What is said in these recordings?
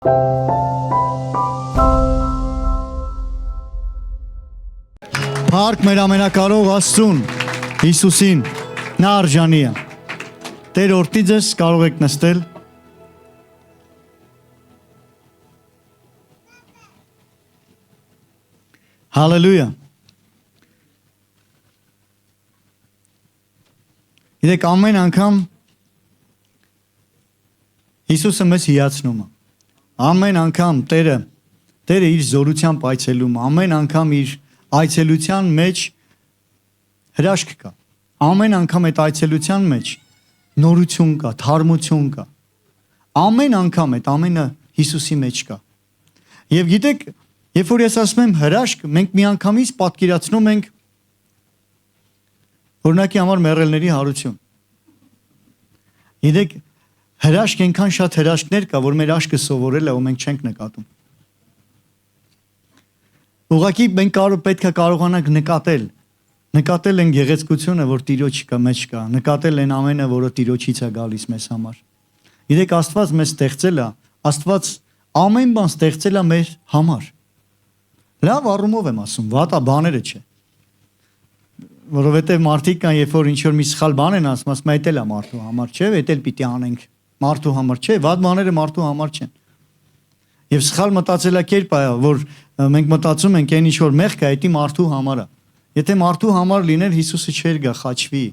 Փառք մեր ամենակարող Աստծուն, Հիսուսին, նա արժանի է։ Տեր օրհնի ձեզ, կարող եք նստել։ Հալելույա։ Գիտեք, ամեն անգամ Հիսուսը մեզ հիացնում է։ Ամեն անգամ Տերը իր զորությամբ այցելում, ամեն անգամ իր այցելության մեջ հրաշք կա։ Ամեն անգամ այդ այցելության մեջ նորություն կա, թարմություն կա։ Ամեն անգամ այդ ամենը Հիսուսի մեջ կա։ Եվ գիտեք, երբ որ ես ասում եմ հրաշք, մենք միանգամից պատկերացնում ենք օրինակի համար մեռելների հարություն։ Գիտեք, հրաշք այնքան շատ հրաշքներ կա, որ մեր աշկը սովորել է ու մենք չենք նկատում։ Ուղղակի մենք պետք է կարողանանք նկատել են գեղեցկությունը, որ Տիրոջ մեջ կա, նկատել են ամենը, որը Տիրոջից է գալիս մեզ համար։ Գիտեք, Աստված մեզ ստեղծել է, Աստված ամեն բան ստեղծել է մեր համար։ Լավ առումով եմ ասում, վատա բաները չէ։ Որովհետև մարդիկ կան, երբ որ ինչ-որ մի սխալ բան են ասում, այդ էլ է մարդու համար, չէ՞, այդ էլ պիտի անենք մարդու համար, չէ, վատ բաները մարդու համար չեն։ Եվ սխալ մտածելակերպ է, որ մենք մտածում ենք այն ինչ-որ մեղք է, դա մարդու համար է։ Եթե մարդու համար լիներ, Հիսուսը չէր գա խաչվի,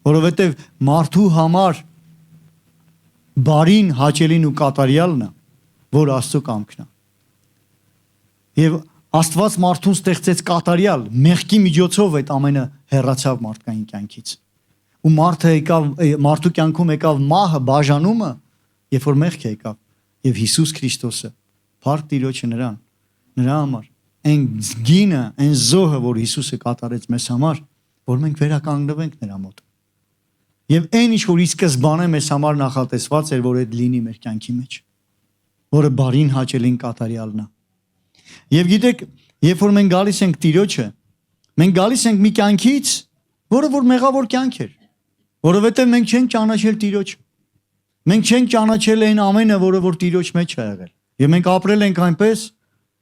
որովհետև մարդու համար բարին, հաճելին ու կատարյալն է, որ Աստծո կամքն է։ Եւ Աստված մարդուն ստեղծեց կատարյալ, մեղքի միջոցով այդ ամենը հեռացավ մարդկային կյանքից։ Ու մարդու կյանքում եկավ մահը, բաժանումը, երբ որ մեղք եկավ, եւ Հիսուս Քրիստոսը, փառք Տիրոջը նրա համար, այն գինը, այն զոհը, որ Հիսուսը կատարեց մեզ համար, որ մենք վերականգնվենք նրա մոտ։ Եվ այն ինչ որ ի սկզբանե մեզ համար նախատեսված էր, որ այդ լինի մեր կյանքի մեջ, որը բարին, հաճելին, կատարյալն է։ Եվ գիտեք, երբ որ մենք գալիս ենք Տիրոջը, մենք գալիս ենք մի կյանքից, որը որ մեղավոր կյանք էր, որովհետև մենք չենք ճանաչել Տիրոջը։ Մենք չենք ճանաչել այն ամենը, որը որ Տիրոջ մեջ է եղել։ Եվ մենք ապրել ենք այնպես,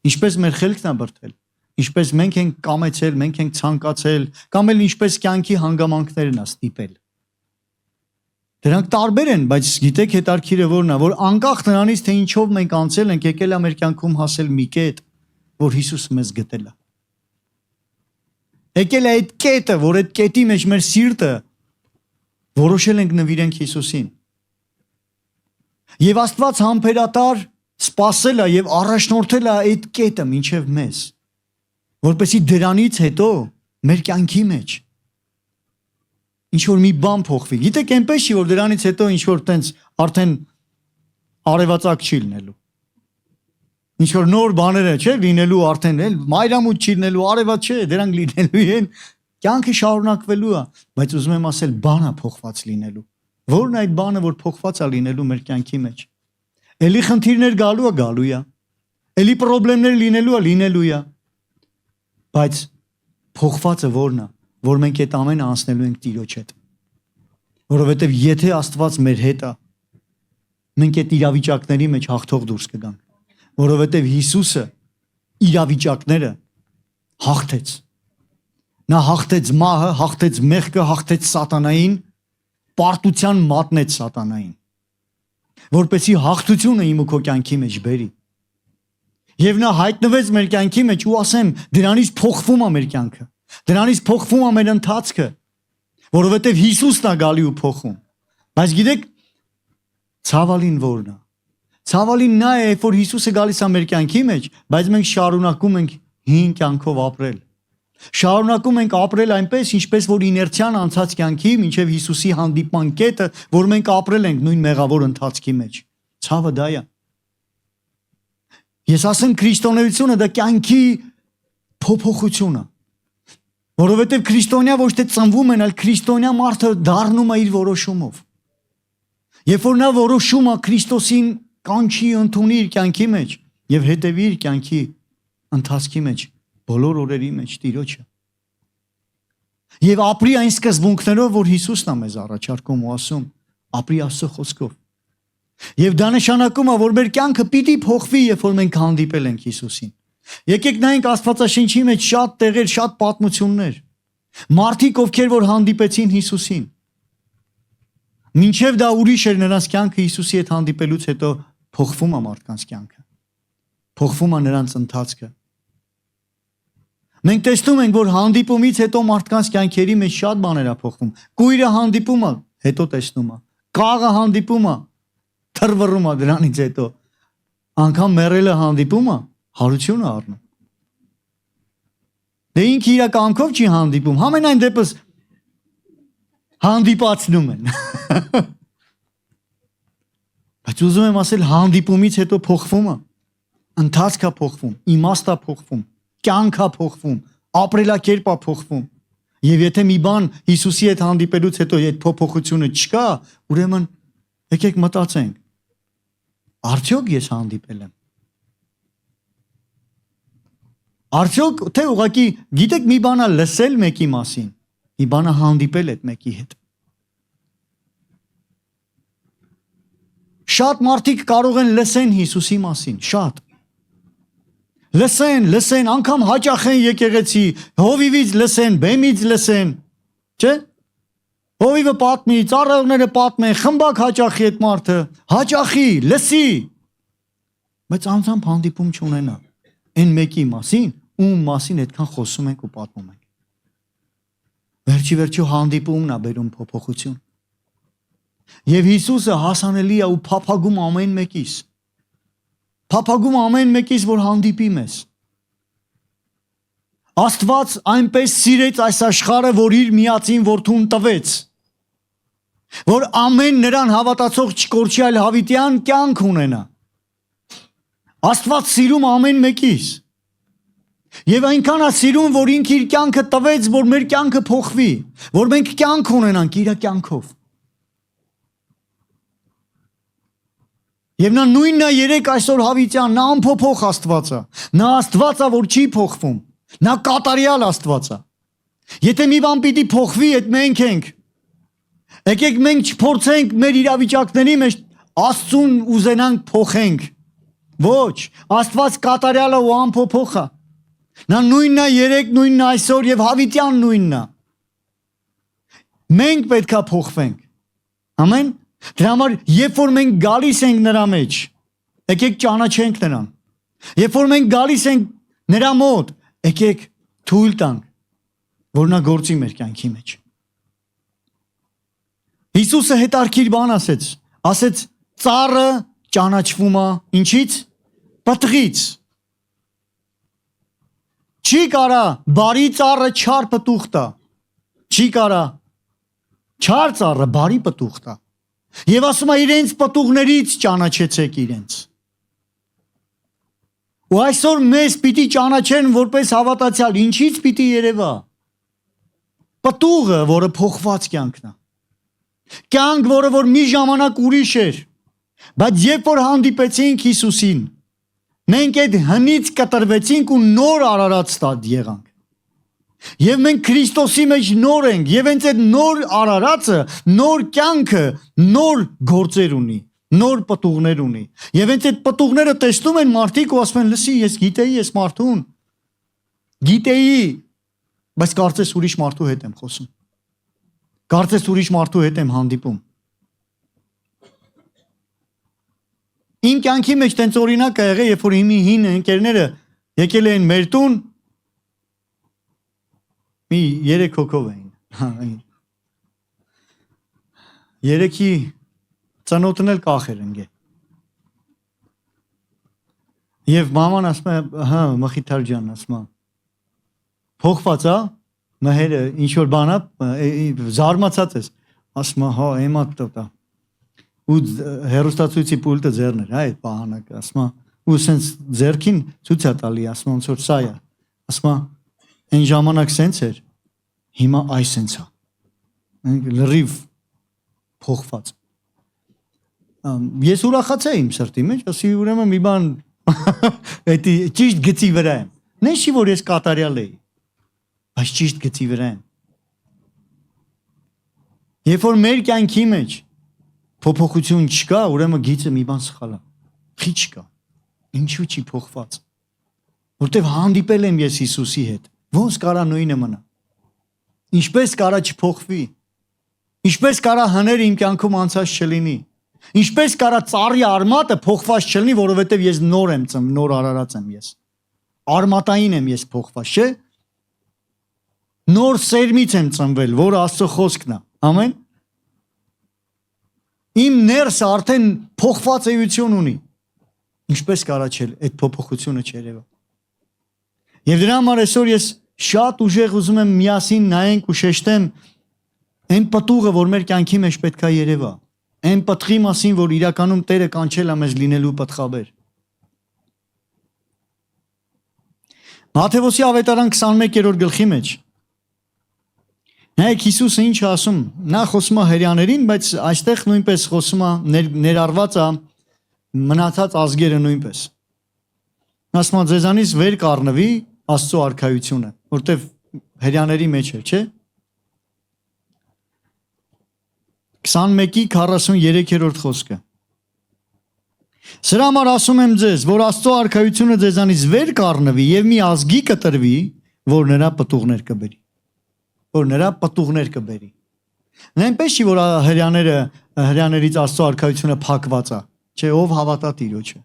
ինչպես մեր խելքն է բրդել, ինչպես մենք ենք կամեցել, մենք ենք ցանկացել, կամ էլ ինչպես կյանքի հանգամանքներն է ստիպել։ Դրանք տարբեր են, բայց գիտեք հետարքիրը որն է, որ անկախ նրանից, թե ինչով մենք անցել ենք, եկել է մեր կյանքում հասել մի կետ, որ Հիսուսը մեզ գտել է։ Եկել է այդ կետը, որ այդ կետի մեջ մեր սիրտը որոշել ենք նվիրենք Հիսուսին։ Եվ Աստված համբերատար սպասել է եւ առաջնորդել է այդ կետը մինչեւ մեզ, որպեսզի դրանից հետո մեր կյանքի մեջ ինչ որ մի բան փոխվի։ Գիտեք, այնպես չի, որ դրանից հետո ինչ որ տենց արդեն արևածագ չի լինելու։ Ինչ որ նոր բաները չէ լինելու արդեն էլ մայրամուտ չի լինելու, արևած չէ, դրանք լինելու են, կյանքը շարունակվելու է, բայց ուզում եմ ասել, բանը փոխված լինելու։ Որն այդ բանը, որ փոխված է լինելու մեր կյանքի մեջ։ Էլի խնդիրներ գալու է։ Էլի խնդիրներ լինելու է։ Բայց փոխվածը որն է, որ մենք այդ ամենը անցնելու ենք Տիրոջ հետ։ Որովհետև եթե Աստված մեր հետ է, մենք այդ իրավիճակների մեջ հաղթող դուրս կգանք։ Որովհետև Հիսուսը իրավիճակները հաղթեց։ Նա հաղթեց մահը, հաղթեց մեղքը, հաղթեց սատանային, պարտության մատնեց սատանային, որպեսզի հաղթությունը իմ ու քո կյանքի մեջ բերի։ Եվ նա հայտնվեց մեր կյանքի մեջ ու ասեմ, դրանից փոխվում է մեր կյանքը, դրանից փոխվում է մեր ընթացքը, որովհետև Հիսուսն է գալի ու փոխում։ Բայց գիտեք, ցավալին որն է։ Ցավալին նա է, որ Հիսուսը գալիս է մեր կյանքի մեջ, բայց մենք շարունակում ենք հին կյանքով ապրել։ Շարունակում ենք ապրել այնպես, ինչպես որ իներցիան անցած կյանքի մինչև Հիսուսի հանդիպման կետը, որ մենք ապրել ենք նույն մեղավոր ընթացքի մեջ։ Ցավը դա է։ Ես ասեմ քրիստոնեությունը դա կյանքի փոփոխություն է։ Որովհետև քրիստոնյա ոչ թե ծնվում են, այլ քրիստոնյա մարդը դառնում է իր որոշումով։ Երբ որ նա որոշում է Քրիստոսին կանչի ընդունի իր կյանքի մեջ եւ հետեւի իր կյանքի ընթացքի մեջ, բոլոր օրերի մեջ Տիրոջը։ Եվ ապրի այն սկզբունքներով, որ Հիսուսն է մեզ առաջարկում ու ասում, ապրի Աստծո խոսքով։ Եվ դա նշանակում է, որ մեր կյանքը պիտի փոխվի, երբ որ մենք հանդիպել ենք Հիսուսին։ Եկեք նայենք Աստվածաշնչի մեջ շատ տեղեր, շատ պատմություններ։ Մարդիկ, ովքեր որ հանդիպեցին Հիսուսին։ Մինչև դա ուրիշ էր նրանց կյանքը Հիսուսի հետ հանդիպելուց հետո փոխվում է մարդկանց կյանքը։ Փոխվում է նրանց ընթացքը։ Մենք տեսնում ենք, որ հանդիպումից հետո մարդկանց կյանքերի մեջ շատ բաներ է փոխվում։ Կույրը հանդիպում է, հետո տեսնում է։ Կաղը հանդիպում է, թրվռում է դրանից հետո։ Անկամ մեռելը հանդիպում է, հարություն է առնում։ Դե ինքը իր կամքով չի հանդիպում, համենայն դեպս հանդիպացնում են։ Բայց ուզում եմ ասել, հանդիպումից հետո փոխվում է, ընթացքը փոխվում, իմաստը փոխվում, կյանքը փոխվում, ապրելակերպը փոխվում։ Եվ եթե մի բան Հիսուսի հետ հանդիպելուց հետո այդ փոփոխությունը չկա, ուրեմն եկեք մտածենք. արդյոք ես հանդիպել եմ։ Արդյոք թե ուղղակի գիտեք մի բան է լսել մեկի մասին, մի բան է հանդիպել այդ մեկի հետ։ Շատ մարդիկ կարող են լսեն Հիսուսի մասին, շատ։ Լսեն, անգամ հաճախեն եկեղեցի, հովիվից լսեն, բեմից լսեն, չէ՞։ Հովիվը պատմի, ծառայողները պատմեն, խմբակ հաճախի այդ մարդը, հաճախի, լսի։ Բայց անձամբ հանդիպում չունենա։ Այն մեկի մասին, ում մասին այդքան խոսում ենք ու պատմում ենք։ Վերջի հանդիպումն է բերում փոփոխություն։ Եվ Հիսուսը հասանելի է ու փափագում ամեն մեկիս։ Փափագում ամեն մեկից, որ հանդիպի մեզ։ Աստված այնպես սիրեց այս աշխարհը, որ իր միածին որդուն տվեց, որ ամեն նրան հավատացող չկորչի, այլ հավիտյան կյանք ունենա։ Աստված սիրում ամեն մեկից։ Եվ այնքան է սիրում, որ ինքը իր կյանքը տվեց, որ մեր կյանքը փոխվի, որ մենք կյանք ունենանք իր կյանքով։ Եվ նա նույնն է երեք այսօր հավիտյան, նա անփոփոխ Աստված է, նա Աստված է, որ չի փոխվում, նա կատարյալ Աստված է։ Եթե մի բան պիտի փոխվի, այդ մենք ենք։ Եկեք մենք չփորձենք մեր իրավիճակների մեջ Աստծուն ուզենանք փոխենք։ Ոչ, Աստված կատարյալ է ու անփոփոխ է։ Նա նույնն է երեք, նույնն է այսօր եւ հավիտյան նույնն է։ Մենք պետքա փոխվենք։ Ամեն։ Դրա համար, երբ որ մենք գալիս ենք նրա մեջ, եկեք ճանաչենք նրան։ Երբ որ մենք գալիս ենք նրա մոտ, եկեք թույլ տանք, որ նա գործի մեր կյանքի մեջ։ Հիսուսը հետարքիր բան ասեց ծառը ճանաչվում է ինչից։ Պտղից։ Չի կարա բարի ծառը չար պտուղ տա։ Չի կարա չար ծառը բարի պտուղ տա։ Եվ ասում է իրենց պտուղներից ճանաչեցեք իրենց։ Ու այսօր մեզ պիտի ճանաչեն որպես հավատացյալ, ինչից պիտի երևա։ Պտուղը, որը փոխված կյանքն է։ Կյանք, որը որ մի ժամանակ ուրիշ էր, բայց երբ որ հանդիպեցինք Հիսուսին, մենք այդ հնից կտրվեցինք ու նոր արարած ստադ եղանք։ Եվ մենք Քրիստոսի մեջ նոր ենք, եւ հենց այդ նոր արարածը, նոր կյանքը, նոր գործեր ունի, նոր պտուղներ ունի։ Եվ հենց այդ պտուղները տեսնում են մարդիկ ու ասում են, լսի, ես գիտեի ես մարդուն։ Գիտեի, բայց կարծես ուրիշ մարդու հետ եմ խոսում։ Կարծես ուրիշ մարդու հետ եմ հանդիպում։ Իմ կյանքի մեջ տենց օրինակ ա եղել, երբ որ իմ հին ընկերները եկել էին մեր տուն, մի 3 հոգով էին։ 3-ի ծնոտն էլ կախ էր ընկել։ Եվ մաման ասում է, հա, Մխիթար ջան, ասում է, փոխված է, մհերը ինչ որ բան է, զարմացած ես, ասում է, հա, եմա տոտա։ Ու հերոստացույցի պուլտը ձեռն էր, այդ պահանակը, ասում է, ու սենց ձեռքին ցույց է տալի, ասում է, ոնց որ սա է, ասում է, այն ժամանակ սենց էր, հիմա այս սենց է, լրիվ փոխված։ Ես ուրախացա իմ սրտի մեջ, ասի ուրեմն մի բան էդի ճիշտ գծի վրա եմ։ Նշի որ ես կատարյալ էի, բայց ճիշտ գծի վրա եմ։ Երբ որ մեր կյանքի մեջ փոփոխություն չկա, ուրեմն գիծը մի բան սխալ է։ Խի չկա։ Ինչու չի փոխված։ Որտեվ հանդիպել եմ ես Հիսուսի հետ։ Ոնց կարա նույնը մնա։ Ինչպես կարա չփոխվի։ Ինչպես կարա հները իմ կյանքում անցած չլինի։ Ինչպես կարա ծառի արմատը փոխված չլինի, որովհետև ես նոր եմ ծնվում, նոր արարած եմ ես։ Արմատային եմ ես փոխված, չէ՞։ Նոր սերմից եմ ծնվել, որը Աստծո խոսքն է։ Ամեն։ Իմ ներսը արդեն փոխված էություն ունի։ Ինչպես կարա չել այդ փոփոխությունը չերևա։ Եվ դրա համար այսօր ես շատ ուժեղ ուզում եմ միասին նայենք ու շեշտեմ այն պտուղը, որ մեր կյանքի մեջ պետք է երևա։ Այն պտղի մասին, որ իրականում Տերը կանչել է մեզ լինելու պտղաբեր։ Մատթեոս ավետարան 21-րդ գլխի մեջ Նայեք Հիսուսը ինչ ասում, նա խոսում է հրեաներին, բայց այստեղ նույնպես խոսում է ներառված է մնացած ազգերը նույնպես։ Ասում է ձեզանից վեր կառնվի Աստծո արքայությունը, որտեվ հրեաների մեջ է, չէ՞։ 21:43 խոսքը։ Սրա համար ասում եմ ձեզ, որ Աստծո արքայությունը ձեզանից վեր կառնվի եւ մի ազգի կտրվի, որ նրա պտուղներ կբերի։ Որ նրա պտուղներ կբերի։ Նայնպես չի, որ հրեաներից Աստծո արքայությունը փակված է, չէ, ով հավատա Տիրոջը։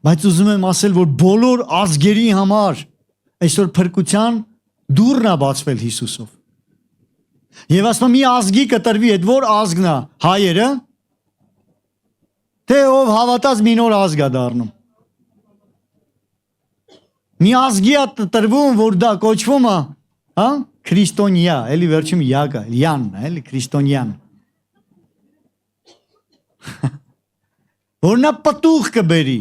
Բայց ուզում եմ ասել, որ բոլոր ազգերի համար այսօր փրկության դուռն է բացվել Հիսուսով։ Եվ ասում մի ազգի կտրվի, այդ որ ազգն է, հայերը, թե ով հավատած մի նոր ազգ է դառնում։ Մի ազգի է տրվում, որ դա կոչվում է, հա, քրիստոնյա, էլի վերջում յագա, յան, էլի քրիստոնյան։ Որ նա պտուղ կբերի։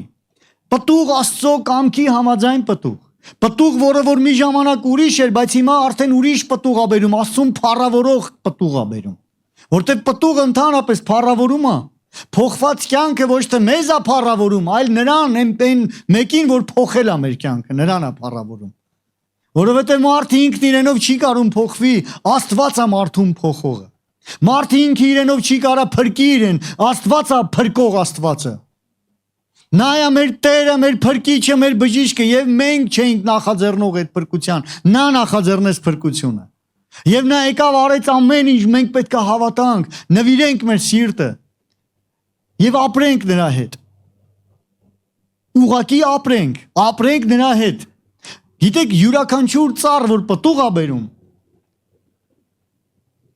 Պտուղ Աստծո կամքի համաձայն պտուղ։ Պտուղ, որը որ մի ժամանակ ուրիշ էր, բայց հիմա արդեն ուրիշ պտուղ է բերում, Աստծուն փառավորող պտուղ է բերում։ Որտեղ պտուղը ընդհանրապես փառավորում է։ Փոխված կյանքը ոչ թե մեզ է փառավորում, այլ նրան, այն մեկին, որ փոխել է մեր կյանքը, նրան է փառավորում։ Որովհետև մարդը ինքն իրենով չի կարող փոխվի, Աստված է մարդուն փոխողը։ Մարդը ինքը իրենով չի կարող փրկի իրեն, Աստված է փրկող Աստվածը։ Նա է մեր Տերը, մեր փրկիչը, մեր բժիշկը, եւ մենք չենք նախաձեռնող այդ փրկության։ Նա նախաձեռնեց փրկությունը։ Եվ նա եկավ արեց ամեն ինչ, մենք պետք է հավատանք, նվիրենք մեր սիրտը եւ ապրենք նրա հետ։ Ուղղակի ապրենք նրա հետ։ Գիտեք, յուրաքանչյուր ծառ, որ պտուղ է բերում,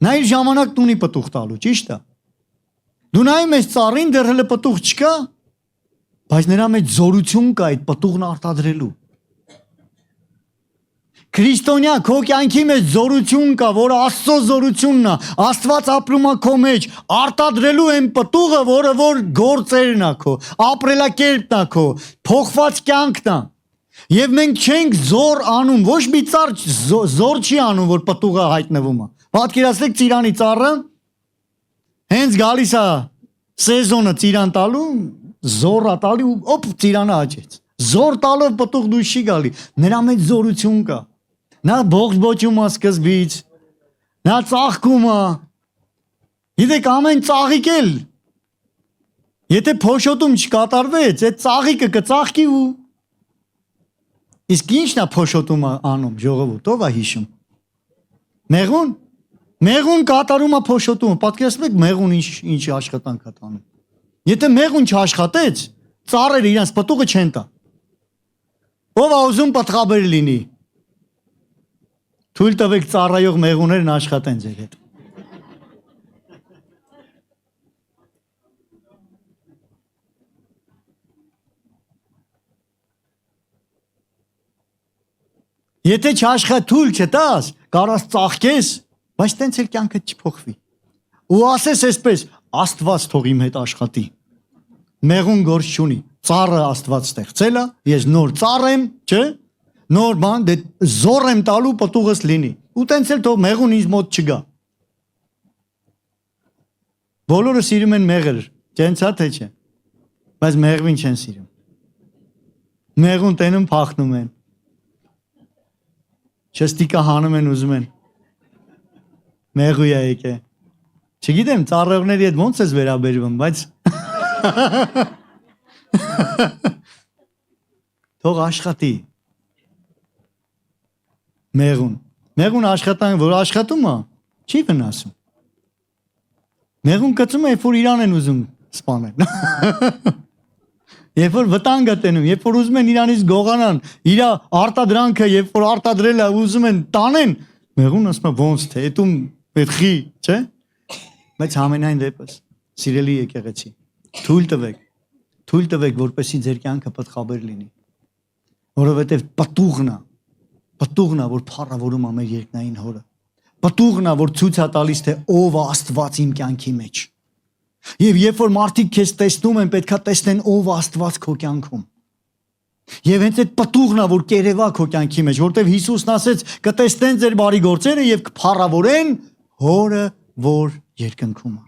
նա իր ժամանակն ունի պտուղ տալու, ճիշտ է։ Դու նայում ես ծառին, դեռ հələ պտուղ չկա, բայց նրա մեջ զորություն կա այդ պտուղն արտադրելու։ Քրիստոնյա, քո կյանքի մեջ զորություն կա, որը Աստծո զորությունն է, Աստված ապրում է քո մեջ, արտադրելու այն պտուղը, որը որ գործերն է քո, ապրելակերպն է քո, փոխված կյանքն է։ Եվ մենք չենք զոր անում, ոչ մի ծառ զոր չի անում, որ պտուղը հայտնվում է։ Պատկերացրեք ծիրանի ծառը, հենց գալիս է սեզոնը ծիրան տալու, զոր է տալի ու օպ ծիրանը աճեց։ Զոր տալով պտուղ դուրս չի գալի, նրա մեջ զորություն կա։ Նա բողբոջում է սկզբից, նա ծաղկում է։ Գիտեք, ամեն ծաղիկ էլ, եթե փոշոտում չկատարվեց, այդ ծաղիկը կծաղկի ու իսկ ինչն է փոշոտում անում, ժողովուրդ, ով է հիշում։ Մեղուն կատարում է փոշոտումը, պատկերացրեք մեղուն ինչ աշխատանք է տանում։ Եթե մեղուն չաշխատեց, ծառերը իրենց պտուղը չեն տա։ Ով է ուզում պտղաբեր լինի։ Թույլ տվեք ծառայող մեղուներն աշխատեն ձեր հետ։ Եթե թույլ չտաս, կարաս ծաղկես, բայց տենց էլ կյանքը չփոխվի։ Ու ասես այսպես, Աստված թող իմ հետ աշխատի։ Մեղուն գործ չունի, ծառը Աստված ստեղծել է, ես նոր ծառ եմ, չէ՞։ Նոր բան, դե զոր եմ տալու պտուղս լինի։ Ու տենց էլ թող մեղուն ինձ մոտ չգա։ Բոլորը սիրում են մեղր, չենց հա թե չէ։ Բայց մեղվին չեն սիրում։ Մեղուն տենում փախնում են։ Չստիկա հանում են ուզում են։ Մեղույա եկե։ Չգիտեմ, ծառայողների հետ ոնց ես վերաբերվում, բայց թող աշխատի։ Մեղուն աշխատանք, որ աշխատում է, չի վնասում։ Մեղուն կծում է, երբ որ իրան են ուզում սպանել։ Երբ որ վտանգ է տենում, երբ որ ուզում են իրանից գողանան, իր արտադրանքը, երբ որ արտադրել է, ուզում են տանեն, մեղուն ասում է ոնց թե, էտում պետքի, չէ՞։ Բայց ամենայն դեպս, սիրելի եկեղեցի, թույլ տվեք, որպեսզի ձեր կյանքը պտղաբեր լինի։ Որովհետև պտուղն է, որ փառավորում է մեր երկնային հորը։ Պտուղն է, որ ցույց է տալիս, թե ով է Աստված իմ կյանքի մեջ։ Եվ երբ որ մարդիկ քեզ տեսնում են, պետքա տեսնեն ով է Աստված քո կյանքում։ Եվ հենց այդ պտուղն է, որ կերևա քո կյանքի մեջ, որտեղ Հիսուսն ասեց, կտեսնեն ձեր բարի գործերը եւ կփառավորեն հորը, որ երկնքում է։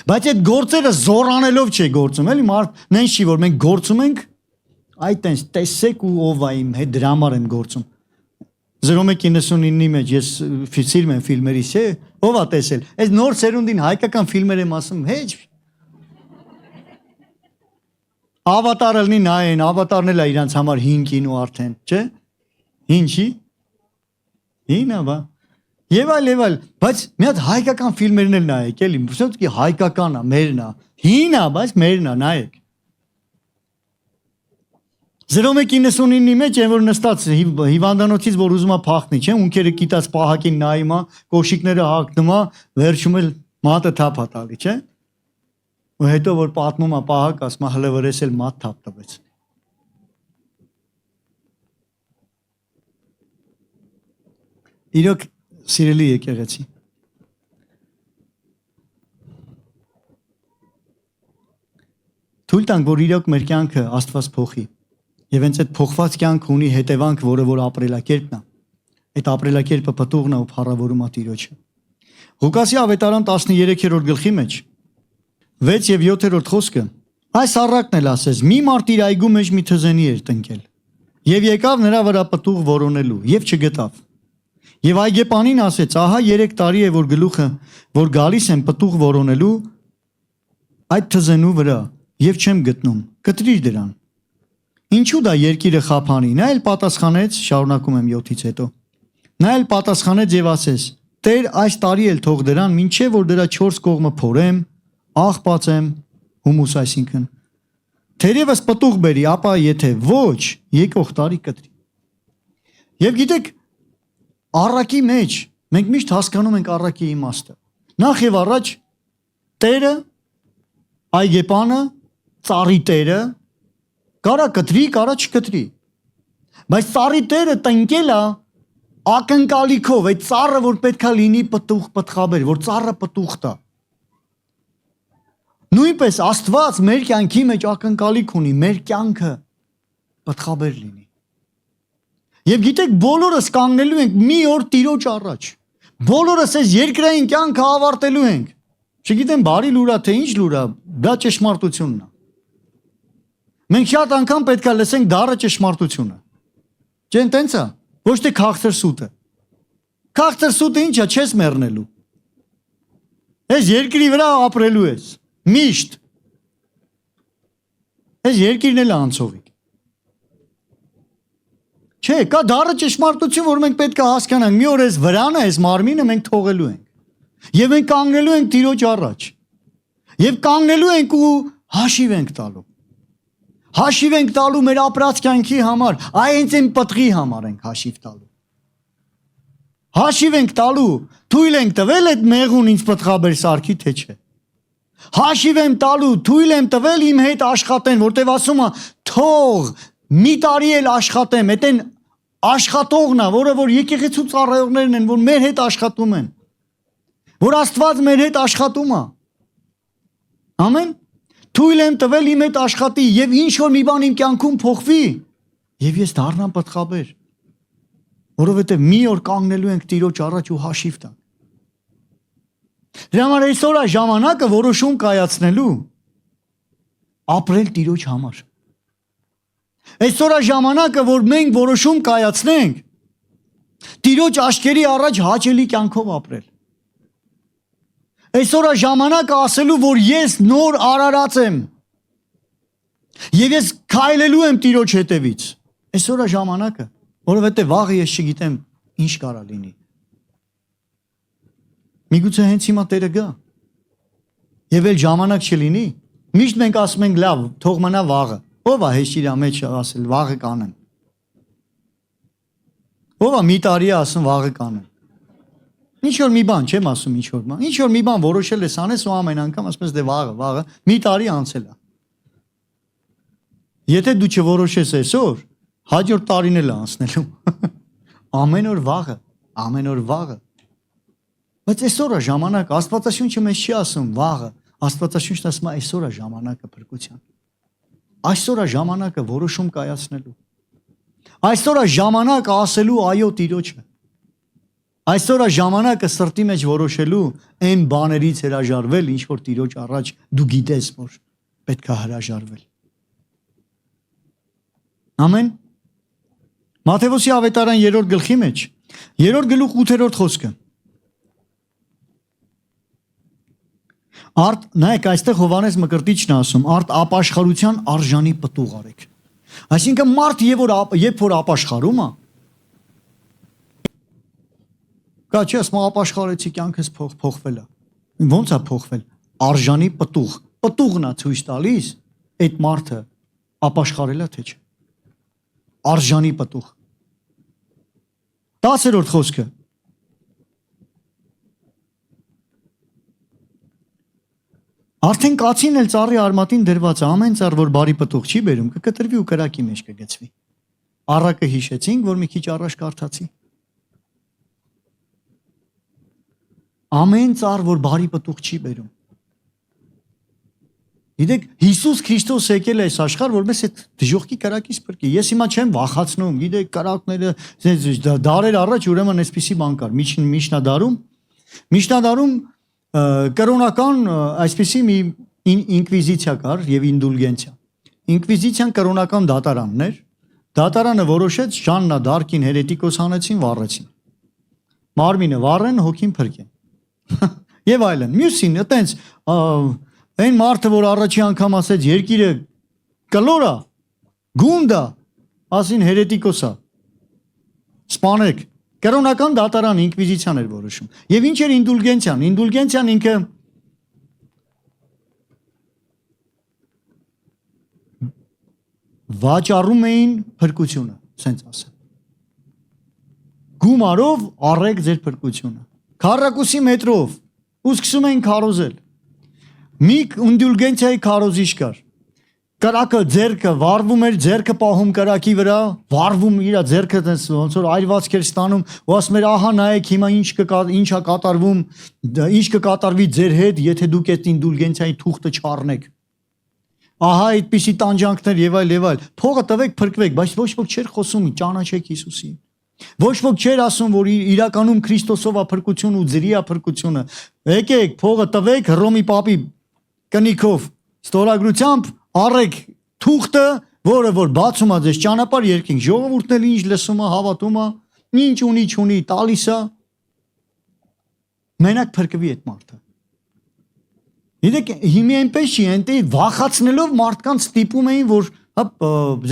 Բայց այդ գործերը զորանելով չի գործում, էլի մարդն չի, որ մենք գործում ենք, այդ այնց տեսեք ու ով է իմ հետ դրա համար եմ գործում։ 0199-ի մեջ ես սիրում եմ ֆիլմերից, չէ՞, ով է տեսել։ Այս նոր սերունդին հայկական ֆիլմեր եմ ասում, հեչ։ Ավատարը լինի նայեն, ավատարն էլ է իրանց համար հին կինո արդեն, չէ՞։ Ինչի։ Հին է, բա։ Եվ այլ, բայց մի հատ հայկական ֆիլմերն էլ նայեք, էլի, ուսուցքի հայկական է, մերն է։ Հին է, բայց մերն է, նայեք։ 0199-ի մեջ են որ նստած հիվանդանոցից որ ուզում է փախնի, չէ՞, ունքերը կիտած պահակին նայում է, կոշիկները հագնում է, վերջում էլ մատը թափ է տալի, չէ՞։ Ու հետո որ պատմում է պահակ, ասում է հələ վրես էլ մատ թափ տվեց։ Իրոք սիրելի եկեղեցի։ Թույլ տանք, որ իրոք մեր կյանքը Աստված փոխի։ Եվ հենց այդ փոխված կյանքը ունի հետևանք, որը որ ապրելակերպն է։ Այդ ապրելակերպը պտուղն է ու փառավորում է Տիրոջը։ Ղուկասի ավետարան 13-րդ գլխի մեջ 6 եւ 7-րդ խոսքը այս առակն էլ ասես մի մարդ իր այգու մեջ մի թզենի էր տնկել եւ եկավ նրա վրա պտուղ որոնելու եւ չգտավ եւ այգեպանին ասեց ահա 3 տարի է որ գլուխը որ գալիս եմ պտուղ որոնելու այդ թզենու վրա եւ չեմ գտնում կտրիր դրան ինչու դա երկիրը խափանի նա էլ պատասխանեց շարունակում եմ 7-ից հետո նա էլ պատասխանեց եւ ասեց Տեր այս տարի էլ թող դրան մինչեւ որ դրա 4 կողմը փորեմ աղբացեմ հումուս այսինքն թերևս պտուղ բերի ապա եթե ոչ եկող տարի կտրի եւ գիտեք առակի մեջ մենք միշտ հասկանում ենք առակի իմաստը նախ եւ առաջ Տերը այգեպանը ծառի Տերը կարա կտրի կարա չկտրի բայց ծառի Տերը տնկել է ակնկալիքով այդ ծառը որ պետքա լինի պտուղ պտղաբեր որ ծառը պտուղ տա Նույնպես Աստված մեր կյանքի մեջ ակնկալիք ունի, մեր կյանքը պտղաբեր լինի։ Եվ գիտեք, բոլորս կանգնելու ենք մի օր Տիրոջ առաջ։ Բոլորս այս երկրային կյանքը ավարտելու ենք։ Չգիտեմ, բարի լուրա թե ինչ լուրա, դա ճշմարտությունն է։ Մենք շատ անգամ պետք է լսենք դառը ճշմարտությունը։ Չէ՞, տենց է, ոչ թե քաղցր սուտը։ Քաղցր սուտը ինչ է, չես մեռնելու։ Այս երկրի վրա ապրելու ես։ Միշտ այս երկիրն էլ անցողիկ չէ կա դառը ճշմարտություն որ մենք պետք է հասկանանք մի օր այս վրանը այս մարմինը մենք թողելու ենք եւ մենք կանգնելու ենք Տիրոջ առաջ եւ կանգնելու ենք ու հաշիվ ենք տալու մեր ապրած կյանքի համար այ հենց այն պտղի համար ենք հաշիվ ենք տալու թույլ ենք տվել այդ մեղուն ինձ պտղաբեր սարքի թե չէ Հաշիվ եմ տալու, թույլ եմ տվել իմ հետ աշխատեն, որտև ասում է, թող մի տարի էլ աշխատեմ, այդ են աշխատողն է, որը որ եկեղեցու ծառայողներն են, որ մեր հետ աշխատում են, որ Աստված մեր հետ աշխատում է, ամեն, թույլ եմ տվել իմ հետ աշխատի և ինչ որ մի բան իմ կյանքում փոխվի, և ես դառնամ պտղաբեր, որովհետև մի օր կանգնելու ենք Տիրոջ առաջ ու հաշիվ տանք, Դրա համար այսօր է ժամանակը որոշում կայացնելու ապրել Տիրոջ համար։ Այսօր է ժամանակը, որ մենք որոշում կայացնենք Տիրոջ աչքերի առաջ հաճելի կյանքով ապրել։ Այսօր է ժամանակը ասելու, որ ես նոր արարած եմ։ Եվ ես քայլելու եմ Տիրոջ հետևից։ Այսօր է ժամանակը, որովհետև վաղը ես չգիտեմ ինչ կարա լինի։ Միգուցե հենց հիմա Տերը գա։ Եվ էլ ժամանակ չլինի։ Միշտ մենք ասում ենք լավ, թող մնա վաղը։ Ո՞վ է հեշտ իր մեջ ասել վաղը կանեմ։ Ո՞վ է մի տարի ասում վաղը կանեմ։ Ինչ որ մի բան չեմ ասում, ինչ որ բան։ Ինչ որ մի բան որոշել ես անես ու ամեն անգամ ասում ես դե վաղը, մի տարի անցել է։ Եթե դու չորոշես այսօր, հաջորդ տարին էլ անցնելու։ Ամեն օր վաղը։ Բայց այսօր է ժամանակ, Աստվածաշունչը մեզ չի ասում վաղը, Աստվածաշունչն ասում է այսօր է ժամանակը փրկության։ Այսօր է ժամանակը որոշում կայացնելու։ Այսօր է ժամանակը ասելու այո Տիրոջը։ Այսօր է ժամանակը սրտի մեջ որոշելու այն բաներից հրաժարվել, ինչ որ Տիրոջ առաջ դու գիտես, որ պետք է հրաժարվել։ Ամեն։ Մատթեոսի ավետարան 3-րդ գլխի մեջ 3-րդ գլուխ 8-րդ խոսքը։ Արդ նայեք այստեղ Հովհաննես Մկրտիչն է ասում, արդ ապաշխարության արժանի պտուղ արեք։ Այսինքն մարդ երբ որ ապաշխարում է, կա չի ասում ապաշխարեցի կյանքս փոխվել է։ Ոնց է փոխվել։ Արժանի պտուղ։ Պտուղն է ցույց տալիս այդ մարդը ապաշխարել է թե չէ։ Արժանի պտուղ։ 10-րդ խոսքը։ Արդեն կացին էլ ծառի արմատին դրված է, ամեն ծառ, որ բարի պտուղ չի բերում, կկտրվի ու կրակի մեջ կգցվի։ Առակը հիշեցինք, որ մի քիչ առաջ կարդացի։ Ամեն ծառ, որ բարի պտուղ չի բերում։ Գիտեք, Հիսուս Քրիստոս եկել է այս աշխարհ, որպես այդ դժոխքի կրակից փրկի։ Ես հիմա չեմ վախացնում, գիտեք, կրակները դարեր առաջ ուրեմն այսպիսի բան կար։ Միջնադարում կրոնական այսպիսի մի ինկվիզիցիա կար եւ ինդուլգենցիա։ Ինկվիզիցիան կրոնական դատարանն էր։ Դատարանը որոշեց Ժաննա Դարկին հերետիկոս հանեցին, վառեցին։ Մարմինը վառեն, հոգին փրկեն։ Եվ այլն։ Մյուսին այտենց այն մարդը, որ առաջի անգամ ասեց երկիրը կլորա, գունդա, ասին հերետիկոսա։ Սպանեք։ Կրոնական դատարան ինկվիզիցիան էր որոշում։ Եվ ինչ էր ինդուլգենցիան։ Ինդուլգենցիան ինքը վաճառում էին փրկությունը, սենց ասեմ։ Գումարով առեք ձեր փրկությունը։ Քառակուսի մետրով ու սկսում էին քարոզել։ Մի ինդուլգենցիայի քարոզիչ կար։ Կրակը ձերքը վառվում էր, ձերքը պահում կրակի վրա, վառվում իր ձերքը ոնց որ այրվածք էր ստանում, ու ասում էր ահա նայեք հիմա ինչա կատարվում, ինչ կկատարվի ձեր հետ, եթե դուք այդ ինդուլգենցիայի թուղթը չառնեք։ Ահա այդպիսի տանջանքներ եւ այլ։ Փողը տվեք, փրկվեք, բայց ոչ ոք չէր խոսում ճանաչեք Հիսուսին։ Ոչ ոք չէր ասում, որ իրականում Քրիստոսով է փրկություն ու ձրի է փրկությունը։ Եկեք, փողը տվեք Հռոմի պապի կնիքով, ստորագրությամբ առեք թուղթը, որը որ բացում է ձեզ ճանապարհ երկինք, ժողովուրդն էլ ինչ լսում է, հավատում է, ինչ ունի, չունի, տալիս է։ Մենակ փրկվի այդ մարդը։ Գիտեք, հիմա այնպես չի, այնտեղ վախացնելով մարդկանց ստիպում էին, որ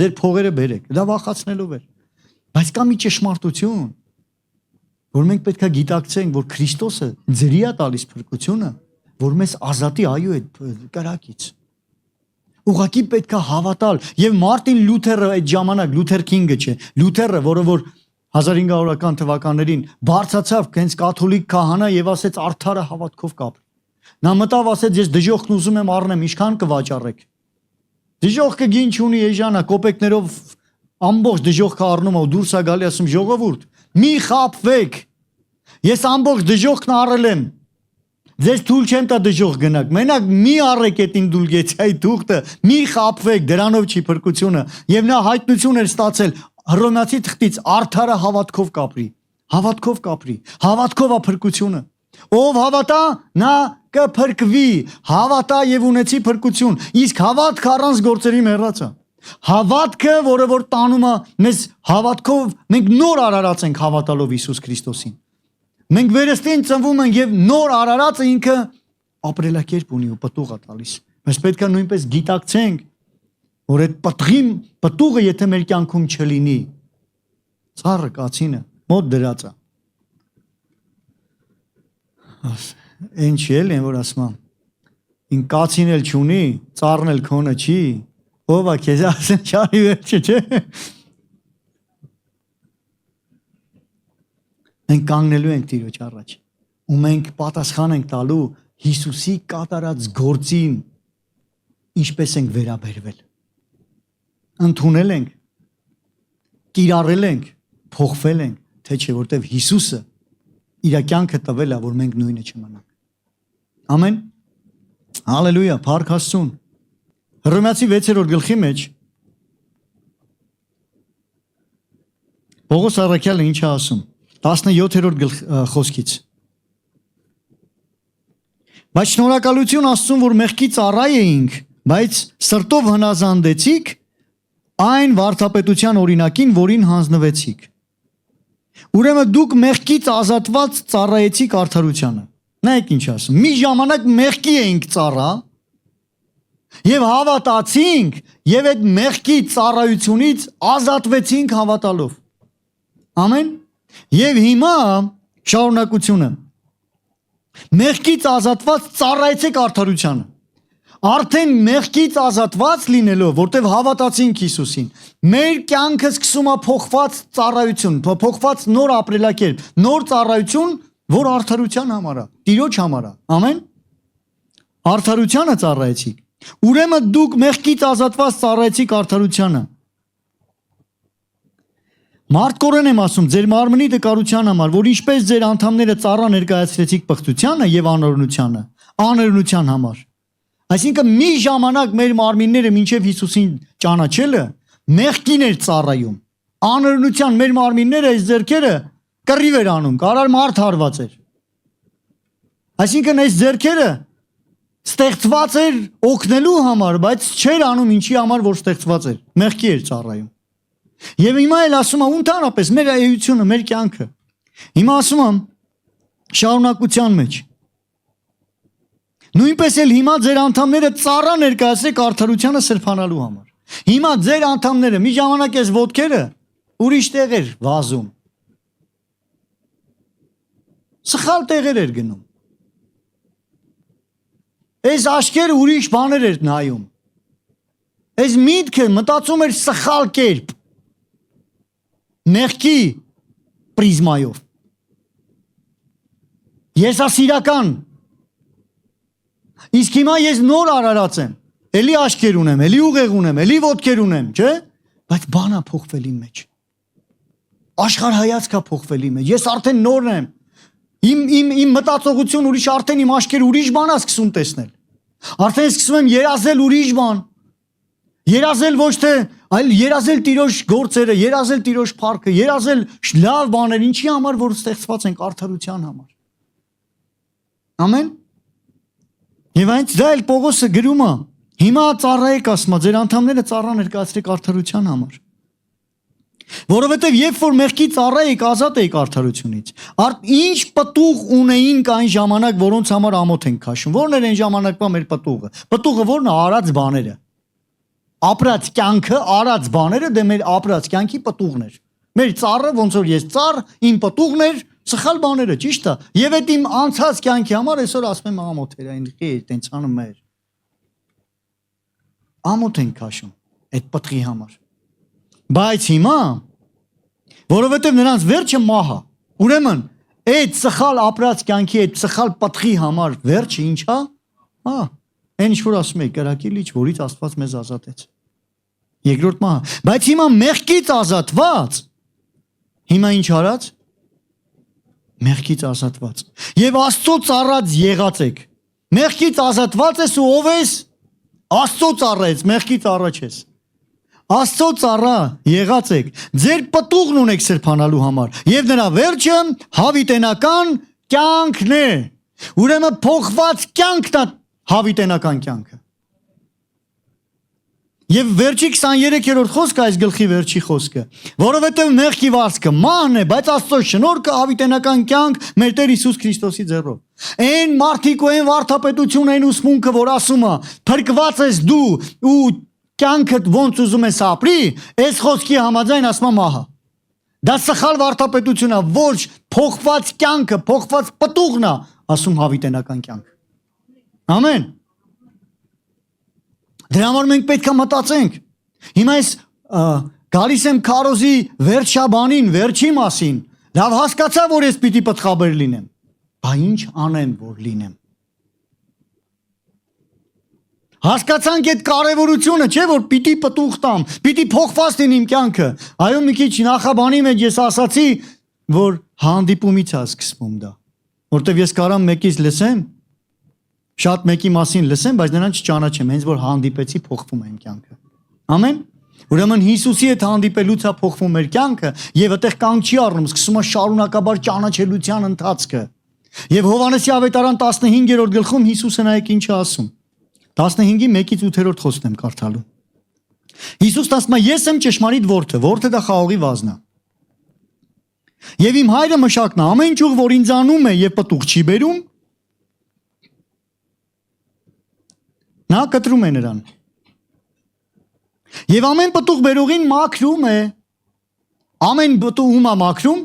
ձեր փողերը բերեք։ Դա վախացնելով էր։ Բայց կա մի ճշմարտություն, որ մենք պետք է գիտակցենք, որ Քրիստոսը ձրի է տալիս փրկությունը, որ մեզ ազատի այո այդ կրակից։ Ուղղակի պետք է հավատալ։ Եվ Մարտին Լյութերը այդ ժամանակ, Լյութեր Քինգը չէ, Լյութերը, որը որ 1500-ական թվականներին բարձացավ հենց կաթոլիկ քահանա եւ ասեց արդարը հավատքով կապ։ Նա մտավ ասեց ես դժոխքն ուզում եմ առնեմ, ինչքան կվաճառեք։ Դժոխքը գին չունի էժանա, կոպեկներով ամբողջ դժոխքը առնում ու դուրս է գալի ասում ժողովուրդ, մի խաբվեք։ Ես ամբողջ դժոխքն առել եմ։ Ձեզ թույլ չեմ տա դժոխ գնաք, մենակ մի առեք այդ ինդուլգենցիայի թուղթը, մի խաբվեք, դրանով չի փրկությունը։ Եվ նա հայտնություն էր ստացել Հռոմեացի թղթից արդարը հավատքով կապրի, հավատքով կապրի, հավատքով է փրկությունը։ Ով հավատա, նա կփրկվի, հավատա եւ ունեցի փրկություն։ Իսկ հավատքը առանց գործերի մեռած է։ Հավատքը, որը որ տանում է մեզ հավատքով, մենք նոր արարած ենք հավատալով Հիսուս Քրիստոսին։ Մենք վերստին ծնվում ենք եւ նոր արարածը ինքը ապրելակերպ ունի ու պտուղ է տալիս։ Բայց պետք է նույնպես գիտակցենք, որ այդ պտուղը եթե մեր կյանքում չլինի, ծառը կացինը մոտ դրած է։ Ինչ էլ են որ ասում եմ, ին կացին էլ չունի, ծառն էլ քոնը չի, ով է քեզ ասեն շարի վերջը, չէ։ Մենք կանգնելու ենք Տիրոջ առաջ ու մենք պատասխան ենք տալու Հիսուսի կատարած գործին ինչպես ենք վերաբերվել։ Ընդունել ենք, կիրառել ենք, փոխվել ենք, թե չէ, որտեվ Հիսուսը իր կյանքը տվել է, որ մենք նույնը չմնանք։ Ամեն։ Հալելույա, փառք Աստծուն։ Հռոմեացի 6-րդ գլխի մեջ Պողոս առաքյալը ինչ է ասում 17-րդ խոսքից։ Բայց շնորհակալություն Աստծուն, որ մեղքի ծառայ էինք, բայց սրտով հնազանդեցիք այն վարդապետության օրինակին, որին հանձնվեցիք։ Ուրեմն դուք մեղքից ազատված ծառայեցիք արդարությանը։ Նայեք ինչ ասում։ Մի ժամանակ մեղքի էինք ծառա եւ հավատացինք եւ այդ մեղքի ծառայությունից ազատվեցինք հավատալով։ Ամեն։ Եվ հիմա շարունակությունը։ Մեղքից ազատված ծառայեցեք արդարությանը։ Արդեն մեղքից ազատված լինելով, որտեղ հավատացինք Հիսուսին, մեր կյանքը սկսում է փոխված ծառայություն, փոխված նոր ապրելակերպ, նոր ծառայություն, որ արդարության համար է, Տիրոջ համար է։ Ամեն։ Արդարությանը ծառայեցիք։ Ուրեմն դուք մեղքից ազատված ծառայեցիք արդարությանը։ Մարդկորեն եմ ասում, ձեր մարմնի դկարության համար, որ ինչպես ձեր անդամները ծառա ներկայացրեցիք պղծությանը եւ անօրենության համար։ Այսինքն մի ժամանակ մեր մարմինները մինչև Հիսուսին ճանաչելը մեղքին էր ծառայում։ Անօրենության մեր մարմինները այս ձեռքերը կռիվ էր անում, կարար մարդ հարված էր։ Այսինքն այս ձեռքերը ստեղծված էր օգնելու համար, բայց չէր անում ինչի համար, որ ստեղծված էր։ Մեղքի էր ծառայում։ Եվ հիմա էլ ասում եմ ընդհանրապես մեր էությունը, մեր կյանքը։ Հիմա ասում եմ շարունակության մեջ։ Նույնպես էլ հիմա ձեր անդամները ծառա ներկայացրեք արդարությանը սրբանալու համար։ Հիմա ձեր անդամները մի ժամանակ էս ոտքերը ուրիշ տեղ էր վազում։ Սխալ տեղեր էր գնում։ Այս աչքերը ուրիշ բաներ էր նայում։ Այս միտքը մտածում էր սխալ կերպ։ Մեղքի պրիզմայով։ Եսասիրական։ Իսկ հիմա ես նոր արարած եմ, էլի աչքեր ունեմ, էլի ուղեղ ունեմ, էլի ոտքեր ունեմ, չէ՞, բայց բանա փոխվել իմ մեջ։ Աշխարհայացքա փոխվել իմ մեջ։ Ես արդեն նորն եմ։ Իմ մտածողություն ուրիշ, արդեն իմ աչքերը ուրիշ բան է սկսում տեսնել։ Արդեն սկսում եմ երազել ուրիշ բան։ Երազել ոչ թե, այլ երազել Տիրոջ գործերը, երազել Տիրոջ փառքը, երազել լավ բաներ, ինչի համար, որ ստեղծված ենք արդարության համար։ Ամեն։ Եվ այնց դա էլ Պողոսը գրում է, հիմա ծառայեք ասма, ձեր անդամները ծառա ներկայացրեք արդարության համար։ Որովհետև երբ որ մեղքի ծառա եք, ազատ եք արդարությունից։ Ինչ պտուղ ունեինք այն ժամանակ, որոնց համար ամոթ ենք քաշում։ Որն էր այն ժամանակվա մեր պտուղը։ Պտուղը որն է, արած բաները։ Ապրած կյանքը, արած բաները դե մեր ապրած կյանքի պտուղն էր։ Մեր ծառը ոնց որ ես ծառ, իմ պտուղն էր, սխալ բաները, ճիշտ է։ Եվ այդ իմ անցած կյանքի համար այսօր ասում եմ ամոթ էր, այն տենց անում էր։ Ամոթ ենք քաշում այդ պտղի համար։ Բայց հիմա, որովհետև նրանց վերջը մահ է։ Ուրեմն, այդ սխալ ապրած կյանքի, այդ սխալ պտղի համար վերջը ինչ է։ Այն ինչ որ ասում եք, կրակի լիճ, որից Աստված մեզ ազատեց։ Երկրորդ մահը։ Բայց հիմա մեղքից ազատված, հիմա ինչ արած։ Մեղքից ազատված։ Եվ Աստծո ծառած եղած եք։ Մեղքից ազատված ես ու ով ես։ Աստծո ծառա ես, մեղքի ծառա չես։ Աստծո ծառա եղած եք։ Ձեր պտուղն ունեք սրբանալու համար։ Եվ նրա վերջը հավիտենական կյանքն է։ Ուրեմն փոխված կյանքն է հավիտենական կյանքը։ Եվ վերջի 23-րդ խոսքը այս գլխի վերջի խոսքը, որովհետև մեղքի վարձքը մահն է, բայց Աստծո շնորհքը հավիտենական կյանք մեր Տեր Հիսուս Քրիստոսի ձեռով։ Այն մարդիկ ու այն վարդապետություն այն ուսմունքը, որ ասում է, փրկված ես դու ու կյանքդ ոնց ուզում ես ապրի, այս խոսքի համաձայն ասում եմ ահա։ Դա սխալ վարդապետություն է, ոչ փոխված կյանքը, փոխված պտուղն է, ասում հավիտենական կյանք։ Ամեն։ Դրա համար մենք պետք է մտածենք։ Հիմա այս գալիս եմ քարոզի վերջաբանին, վերջի մասին։ Լավ հասկացա, որ ես պիտի պտղաբեր լինեմ։ Բա ինչ անեմ, որ լինեմ։ Հասկացանք այդ կարևորությունը, չէ՞ որ պիտի պտուղ տամ, պիտի փոխված լինի իմ կյանքը։ Այո, մի քիչ նախաբանի մեջ ես ասացի, որ հանդիպումից է սկսվում դա։ Որտեվ ես կարամ մեկից լսեմ, շատ մեկի մասին լսեմ, բայց նրան չճանաչեմ, հենց որ հանդիպեցի փոխվում է իմ կյանքը։ Ամեն։ Ուրեմն Հիսուսի հետ հանդիպելուց է փոխվում մեր կյանքը եւ այդտեղ կանգ չի առնում, սկսում է շարունակաբար ճանաչելության ընթացքը։ Եվ Հովհաննեսի ավետարան 15-րդ գլխում Հիսուսը նայեք ինչ է ասում։ 15-ի 1-ից 8-րդ խոսքն եմ կարդալու։ Հիսուսն ասում է. ես եմ ճշմարիտ որդը, որդը դա խաղողի վազն է։ Եվ իմ հայրը մշակն է, ամեն ճյուղ, որ ինձ անում է եւ պտուղ չի բերում, նա կտրում է նրան։ Եվ ամեն պտուղ բերողին մաքրում է։ Ամեն պտուղ ում է մաքրում։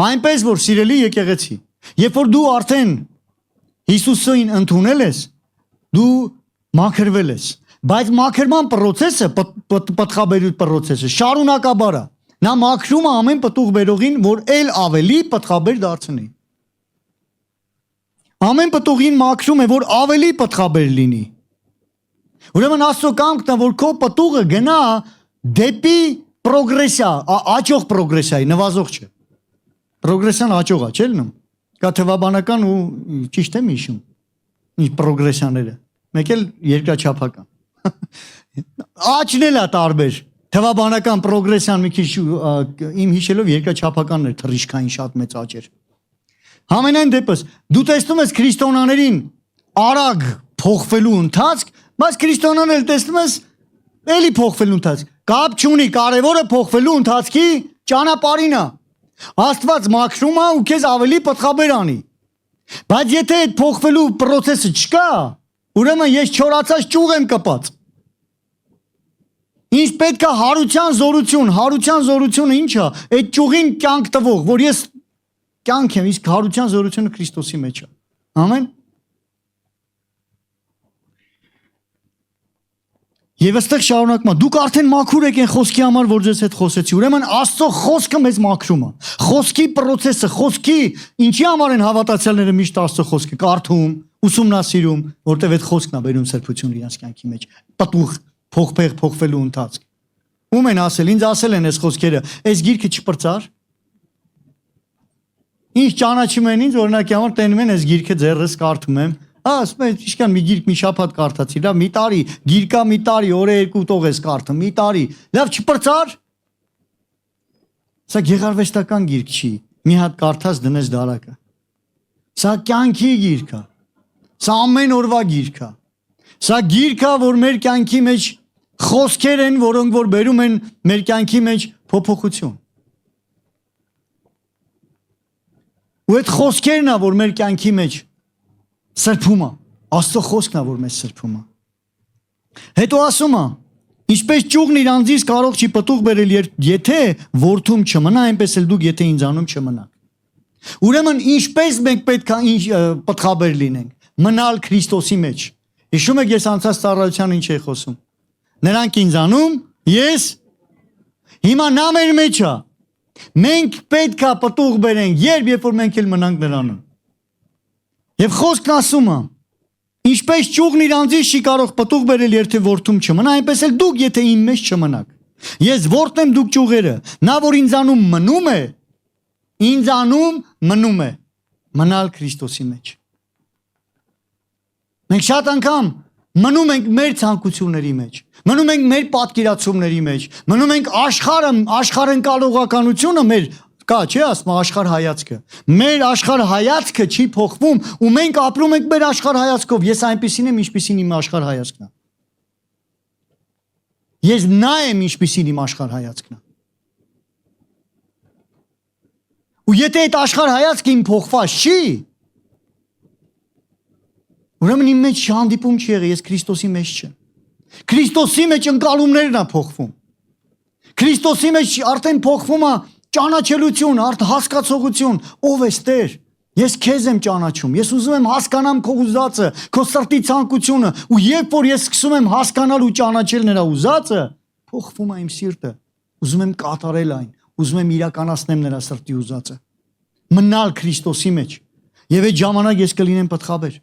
Այնպես որ սիրելի եկեղեցի, երբ որ դու արդեն Հիսուսին ընդունել ես, դու մաքրվել ես, բայց մաքրման process-ը, պտղաբերության process-ը շարունակաբար է։ Նա մաքրում է ամեն պտուղ բերողին, որ ել ավելի պտղաբեր դարձնի։ Ամեն պտուղին մաքրում է, որ ավելի պտղաբեր լինի։ Ուրեմն Աստծո կամքն է, որ քո պտուղը գնա դեպի պրոգրեսիա, աճող պրոգրեսիայի, նվազող չէ։ Պրոգրեսիան աճող է, չէ՞ լնում։ Կա թվաբանական ու ճիշտ եմ հիշում։ Ինչ պրոգրեսիաները։ Մեկ էլ երկրաչափական։ Աճն էլ է տարբեր։ Թվաբանական պրոգրեսիան մի քիչ իմ հիշելով երկրաչափականն էր, թռիչքային շատ մեծ աճ էր։ Համենայն դեպս դու տեսնում ես քրիստոնյաներին արագ փոխվելու ընթացք, բայց քրիստոնյաները տեսնում ես էլի փոխվելու ընթացք։ Կապ չունի, կարևորը փոխվելու ընթացքի ճանապարհին է։ Աստված մաքրում է ու քեզ ավելի պտղաբեր անի։ Բայց եթե այդ փոխվելու process-ը չկա, ուրեմն ես չորացած ճյուղ եմ կպած։ Ինչ պետք է հարության զորությունը ինչ է։ Այդ ճյուղին կյանք տվող, որ ես կյանք եմ, իսկ հարության զորությունը Քրիստոսի մեջ է։ Ամեն։ Եվ այստեղ շարունակում է, դուք արդեն մաքուր եք այն խոսքի համար, որ ձեզ հետ խոսեցի։ Ուրեմն Աստծո խոսքը մեզ մաքրում է։ Խոսքի process-ը, խոսքի ինչի համար են հավատացյալները միշտ Աստծո խոսքը կարդում, ուսումնասիրում, որտեղ այդ խոսքն է բերում սրբություն իրենց կյանքի մեջ։ Պտուղ, փոխվելու ընթացք։ Ում են ասել, ինձ ասել են այս խոսքերը, այս գիրքը չպրծար։ Ինչ ճանաչում են ինձ, օրինակի համար տենում են այս գիրքը ձեռս կարդում եմ։ Ասում եմ, իշքան մի գիրք մի շաբաթ կարդացի, լավ, մի տարի, գիրկա մի տարի, օրը երկու տող ես կարդում, մի տարի, լավ չպրծար։ Սա գեղարվեստական գիրք չի, մի հատ կարդաց դնես դարակը։ Սա կյանքի գիրք է։ Սա ամեն օրվա գիրք է։ Սա գիրք է, որ մեր կյանքի մեջ խոսքեր են, որոնք որ բերում են մեր կյանքի մեջ փոփոխություն։ Ու այդ խոսքերն է, որ մեր կյանքի մեջ սրբում է, Աստծո խոսքն է, որ մեզ սրբում է։ Հետո ասում է, ինչպես ճյուղն իր անձից կարող չի պտուղ բերել, եթե որդում չմնա, այնպես էլ դուք եթե ինձանում չմնաք։ Ուրեմն ինչպես մենք պետք է պտղաբեր լինենք, մնալ Քրիստոսի մեջ։ Հիշում եք ես անցած ծառայության ինչ էի խոսում։ Նրանք ինձանում, ես հիմա նա մեր մեջ է։ Մենք պետք է պտուղ բերենք, երբ որ մենք էլ մնանք նրանում։ Եվ խոսքն ասում է, ինչպես ճյուղն իր անձից չի կարող պտուղ բերել, եթե որդում չմնա, այնպես էլ դուք եթե իմ մեջ չմնաք։ Ես որդն եմ, դուք ճյուղերը, նա որ ինձանում մնում է, ինձանում մնում է, մնալ Քրիստոսի մեջ։ Մենք շատ անգամ մնում ենք մեր ցանկությունների մեջ, մնում ենք մեր պատկերացումների մեջ, մնում ենք աշխարհընկալողականությունը մեր կա, չէ՞ ասում աշխարհ հայացքը։ Մեր աշխարհ հայացքը չի փոխվում ու մենք ապրում ենք մեր աշխարհ հայացքով։ Ես այնպեսին եմ, ինչպեսին իմ աշխարհ հայացքն է։ Ես նա եմ, ինչպեսին իմ աշխարհ հայացքն է։ Ու եթե այդ աշխարհ հայացքը իմ փոխված չի, ուրեմն իմ մեջ հանդիպում չի եղել, ես Քրիստոսի մեջ չեմ։ Քրիստոսի մեջ ընկալումներն է փոխվում։ Քրիստոսի մեջ արդեն փոխվում է ճանաչելություն, հասկացողություն, ով ես Տեր։ Ես քեզ եմ ճանաչում, ես ուզում եմ հասկանամ քո ուզածը, քո սրտի ցանկությունը, ու երբ որ ես սկսում եմ հասկանալ ու ճանաչել նրա ուզածը, փոխվում է իմ սիրտը, ուզում եմ կատարել այն, ուզում եմ իրականացնեմ նրա սրտի ուզածը, մնալ Քրիստոսի մեջ, եւ այդ ժամանակ ես կլինեմ պտղաբեր։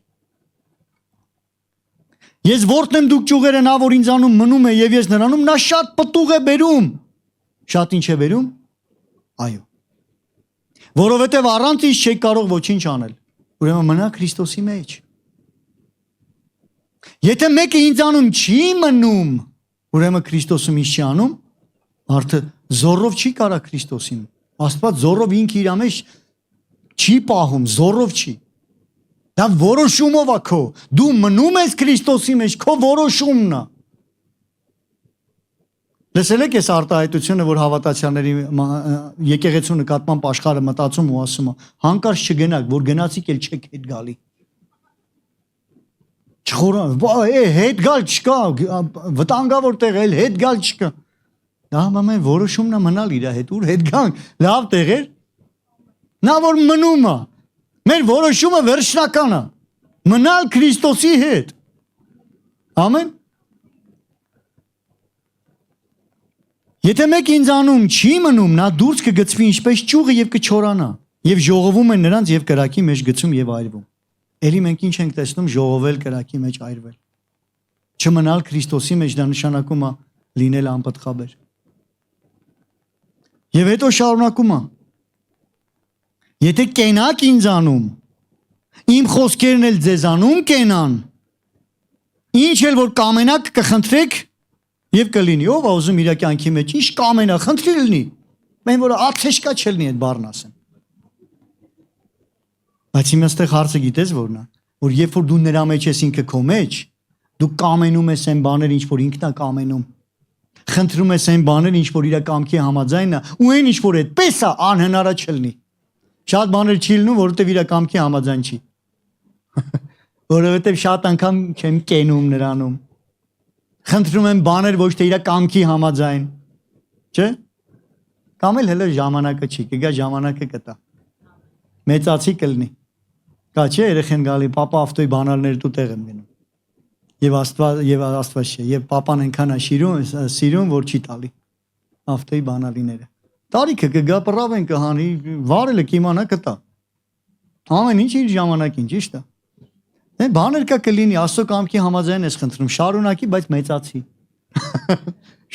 Ես որդն եմ, դուք ճյուղերը, նա որ ինձանում մնում է եւ ես նրանում, նա շատ պտուղ է բերում։ Շատ ինչ է բերում։ Այո։ Որովհետև առանց ինձ չեք կարող ոչինչ անել։ Ուրեմն մնա Քրիստոսի մեջ։ Եթե մեկը ինձանում չի մնում, ուրեմն Քրիստոսում ինչ չի անում, մարդը զորով չի կարա Քրիստոսին։ Աստված զորով ինքը իր մեջ չի պահում, զորով չի։ Դա որոշումով է քո։ Դու մնում ես Քրիստոսի մեջ, քո որոշումն է։ Լսել եք այս արտահայտությունը, որ հավատացյալների եկեղեցու նկատմամբ աշխարհը մտածում ու ասում է, հանկարծ չգնաք, որ գնացիք էլ չեք հետ գալի։ Չխորան, հետ գալ չկա, վտանգավոր տեղ էլ հետ գալ չկա։ Դա մամեն որոշումն է մնալ իր հետ, ուր հետ գանք, լավ տեղեր։ Նա որ մնում է, մեր որոշումը վերջնական է, մնալ Քրիստոսի հետ։ Ամեն։ Եթե մեկ ինձանում չի մնում, նա դուրս կգցվի ինչպես ճյուղը եւ կչորանա, եւ ժողովում են նրանց եւ կրակի մեջ գցում եւ այրվում։ Էլի մենք ինչ ենք տեսնում, ժողովել կրակի մեջ այրվել։ Չմնալ Քրիստոսի մեջ դա նշանակում է լինել անպտղաբեր։ Եվ հետո շարունակում է. Եթե կենաք ինձանում, իմ խոսքերն էլ ձեզանում կենան, ինչ էլ որ կամենաք կխնդրեք եւ կլինի, ով է ուզում իր կյանքի մեջ ինչ կամենա, խնդրի լինի։ Մեն որ աթեշկա չլինի այդ բառն ասեմ։ Բայց իմ այստեղ հարցը գիտես որն է, որ երբ որ դու նրա մեջ ես ինքը քո մեջ, դու կամենում ես այն բաներ, ինչ որ ինքն է կամենում։ Խնդրում ես այն բաներ, ինչ որ իր կամքի համաձայն է, ու այն ինչ որ այդպես է անհնարը չլինի։ Շատ բաներ չի լինում, որովհետեւ իր կամքի համաձայն չի։ Որովհետեւ շատ անգամ չեմ կենում նրանում։ Խնդրում եմ բաներ ոչ թե իր կամքի համաձայն, չէ՞։ Կամ էլ հələ ժամանակը չի, կգա ժամանակը կտա։ Մեծացի կլինի։ Կա չէ, երեխեն գալի, papa ավտոյի բանալներ դու տեղ եմ գնում։ Եվ Աստված չէ, եւ papan այնքան է սիրում, որ չի տալի ավտոյի բանալիները։ Տարիքը կգա, պռավ են կհանի, վարելը կիմանա կտա։ Ամեն ինչ իր ժամանակին, ճիշտ է։ Բաներ կա կլինի, Աստծո կամքի համաձայն ես խնդրում, շարունակի, բայց մեծացի։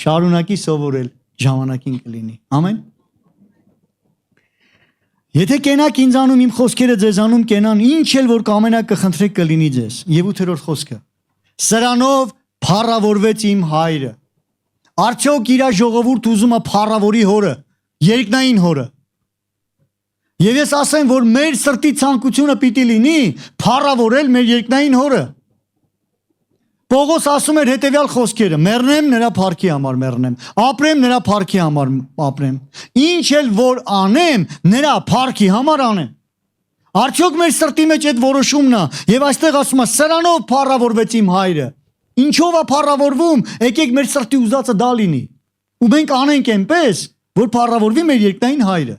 Շարունակի սովորել, ժամանակին կլինի։ Ամեն։ Եթե կենաք ինձանում, իմ խոսքերը ձեզանում կենան, ինչ էլ որ կամենաք կխնդրեք կլինի ձեզ։ Եվ 8-րդ խոսքը։ Սրանով փառավորվեց իմ հայրը։ Արդյոք իր ժողովուրդ ուզում է փառավորի հորը, երկնային հորը։ Եվ ես ասեմ, որ մեր սրտի ցանկությունը պիտի լինի փառավորել մեր երկնային հորը։ Պողոս ասում էր հետևյալ խոսքերը. մեռնեմ նրա փառքի համար մեռնեմ, ապրեմ նրա փառքի համար ապրեմ։ Ինչ էլ որ անեմ, նրա փառքի համար անեմ։ Արդյոք մեր սրտի մեջ այդ որոշումն է, եւ այստեղ ասում է սրանով փառավորվեց իմ հայրը։ Ինչով է փառավորվում, եկեք մեր սրտի ուզածը դա լինի։ Ու մենք անենք այնպես, որ փառավորվի մեր երկնային հայրը։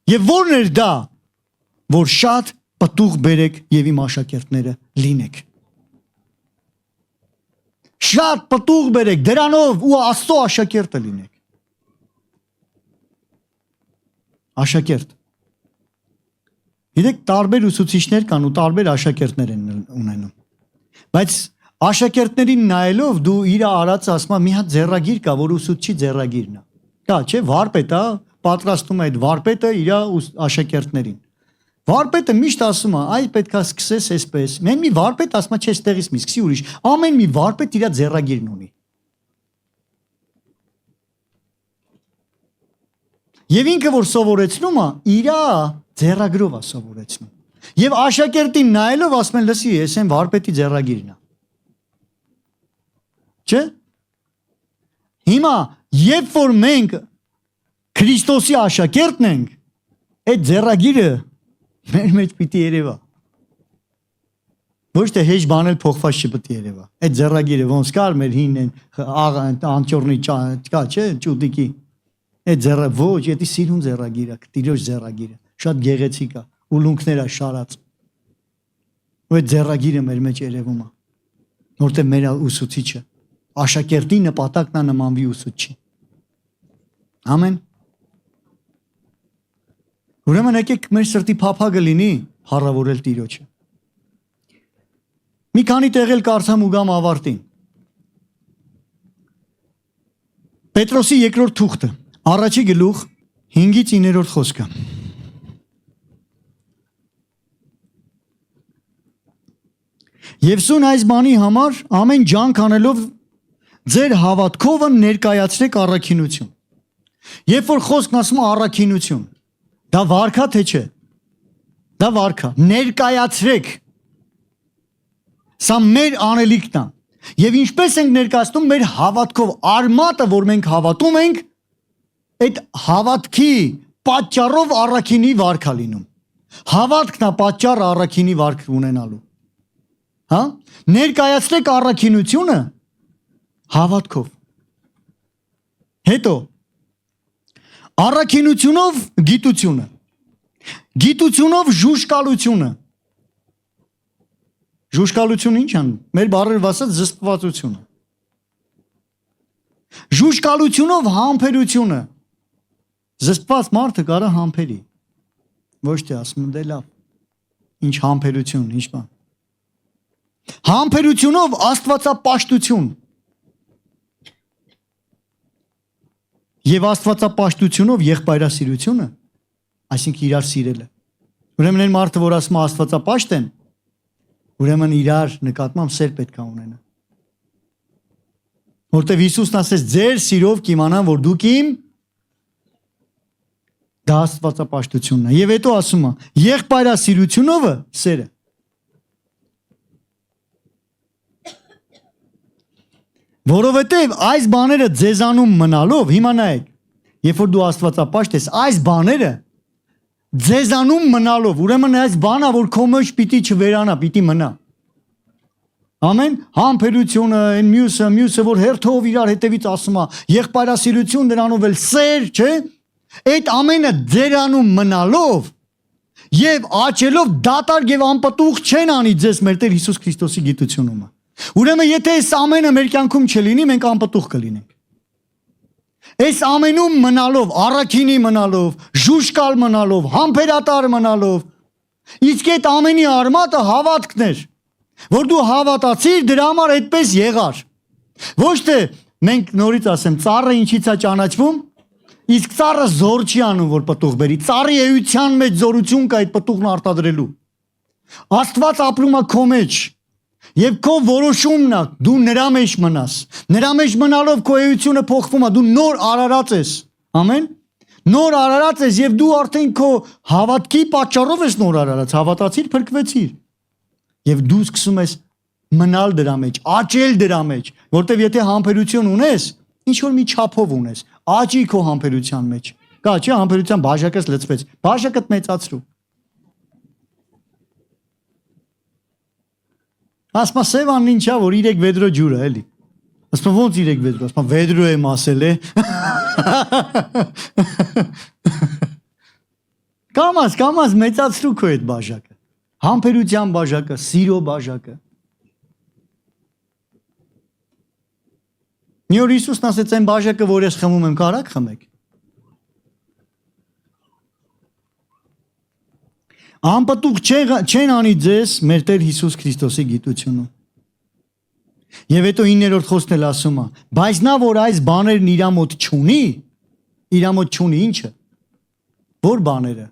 Եվ որն էր դա, որ շատ պտուղ բերեք եւ իմ աշակերտները լինեք։ Շատ պտուղ բերեք, դրանով ու Աստծո աշակերտը լինեք։ Աշակերտ։ Գիտեք, տարբեր ուսուցիչներ կան ու տարբեր աշակերտներ են ունենում։ Բայց աշակերտներին նայելով դու իր արածը ասում ես մի հատ ձեռագիր կա, որ ուսուցչի ձեռագիրն է։ Կա, չէ, վարպետը պատրաստում է այդ վարպետը իր աշակերտներին։ Վարպետը միշտ ասում է, այ պետքա սկսես այսպես։ Մեն մի վարպետ ասում է, չէ, ստեղից մի սկսի ուրիշ։ Ամեն մի վարպետ իր ձեռագիրն ունի։ Եվ ինքը որ սովորեցնում է, իր ձեռագրով է սովորեցնում։ Եվ աշակերտին նայելով ասում են, լսի, ես եմ վարպետի ձեռագիրն է։ Չէ՞։ Հիմա, երբ որ մենք Քրիստոսի աշակերտն ենք, Այդ ձեռագիրը մեր մեջ պիտի երևա։ Ոչ թե հեչ բանել փոխված չպիտի երևա։ Այդ ձեռագիրը ոնց կար մեր հին անճորնի կա, չէ, ճուտիկի։ Այդ ձեռը ոչ, դա սիրուն ձեռագիր է, տիրոջ ձեռագիրը։ Շատ գեղեցիկ է, ուլունքներ է շարած։ Ու այդ ձեռագիրը մեր մեջ երևում է։ Որտեղ մեր ուսուցիչը աշակերտի նպատակն է նմանվի ուսուցչի։ Ամեն։ Ուրեմն եկեք մեր սրտի փափագը լինի փառավորել Տիրոջը։ Մի քանի տեղ էլ կարծամ ու գամ ավարտին։ Պետրոսի երկրորդ թուղթը, առաջի գլուխ 5-ից 9-րդ խոսքը։ Եվ սուն այս բանի համար ամեն ջանք անելով ձեր հավատքովը ներկայացրեք առաքինություն։ Երբ որ խոսքն ասում է առաքինություն, դա վարքա թե չէ։ Դա վարքա, ներկայացրեք։ Սա մեր անելիքն է։ Եվ ինչպես ենք ներկայացնում մեր հավատքով, արմատը, որ մենք հավատում ենք, այդ հավատքի պատճառով առաքինի վարքա լինում։ Հավատքն է պատճառը առաքինի վարք ունենալու։ Հա? Ներկայացրեք առաքինությունը հավատքով։ Հետո առաքինությունով գիտությունը։ Գիտությունով ժուժկալությունը։ Ժուժկալությունը ինչ ան։ Մեր բառերով ասած զսպվածությունը։ Ժուժկալությունով համբերությունը։ Զսպված մարդը կարա համբերի։ Ոչ թե ասում դե լավ։ Ինչ համբերություն, ինչ բան։ Համբերությունով աստվածապաշտություն։ Եվ աստվածապաշտությունով եղբայրասիրությունը, այսինքն իրար սիրելը։ Ուրեմն այն մարդը, որ ասում է աստվածապաշտ եմ, ուրեմն իրար նկատմամբ սեր պետք է ունենա։ Որտեվ Հիսուսն ասեց ձեր սիրով կիմանամ, որ դուք իմ դա աստվածապաշտությունն է։ Եվ հետո ասում է եղբայրասիրությունովը սերը։ Որովհետև այս բաները ձեզանում մնալով, հիմա նայեք, երբ որ դու աստվածապաշտ ես, այս բաները ձեզանում մնալով, ուրեմն այս բանը, որ քո մեջ պիտի չվերանա, պիտի մնա։ Ամեն, համբերությունը, այն մյուսը, որ հերթով իրար հետևից ասում է, եղբայրասիրություն դրանով էլ սեր, չէ՞։ Այդ ամենը ձերանում մնալով եւ աճելով դատարկ եւ անպտուղ չեն անի ձեզ մեր Տեր Հիսուս Քրիստոսի գիտությունումը։ Ուրեմն եթե այս ամենը մեր կյանքում չլինի, մենք անպտուղ կլինենք։ Այս ամենում մնալով, առաքինի մնալով, ժուժկալ մնալով, համբերատար մնալով, իսկ այդ ամենի արմատը հավատքն էր, որ դու հավատացիր, դրա համար այդպես եղար։ Ոչ թե մենք նորից ասեմ, ծառը ինչից է ճանաչվում, իսկ ծառը զոր չի անում, որ պտուղ բերի։ Ծառի էության մեջ զորություն կա այդ պտուղն արտադրելու։ Աստված ապրում է քո մեջ։ Եվ քո որոշումն է, դու նրա մեջ մնաս։ Նրա մեջ մնալով քո էությունը փոխվում է, դու նոր արարած ես։ Ամեն։ Նոր արարած ես եւ դու արդեն քո հավատքի պատճառով ես նոր արարած, հավատացիր, փրկվեցիր։ Եվ դու սկսում ես մնալ դրա մեջ, աճել դրա մեջ, որտեվ եթե համբերություն ունես, ինչ որ մի չափով ունես, աճի քո համբերության մեջ։ Կա չէ, համբերության բաժակս լցվեց, բաժակդ մեծացրու։ Ասма Սևան ինչա որ 3 վեդրո ջուր է էլի։ Ասма ոնց 3 վեդրո, ասма վեդրո եմ ասել է։ Կամաս մեծացրու քո այդ բաժակը։ Համբերության բաժակը, սիրո բաժակը։ Մի օր Հիսուսն ասեց այն բաժակը, որ ես խմում եմ, կարաք խմեք։ Անպտուղ չեն անի ձեզ մեր Տեր Հիսուս Քրիստոսի գիտությունում։ Եվ հետո 9-րդ խոսքն էլ ասում է, բայց նա որ այս բաներն իր մոտ չունի ինչը։ Որ բաները։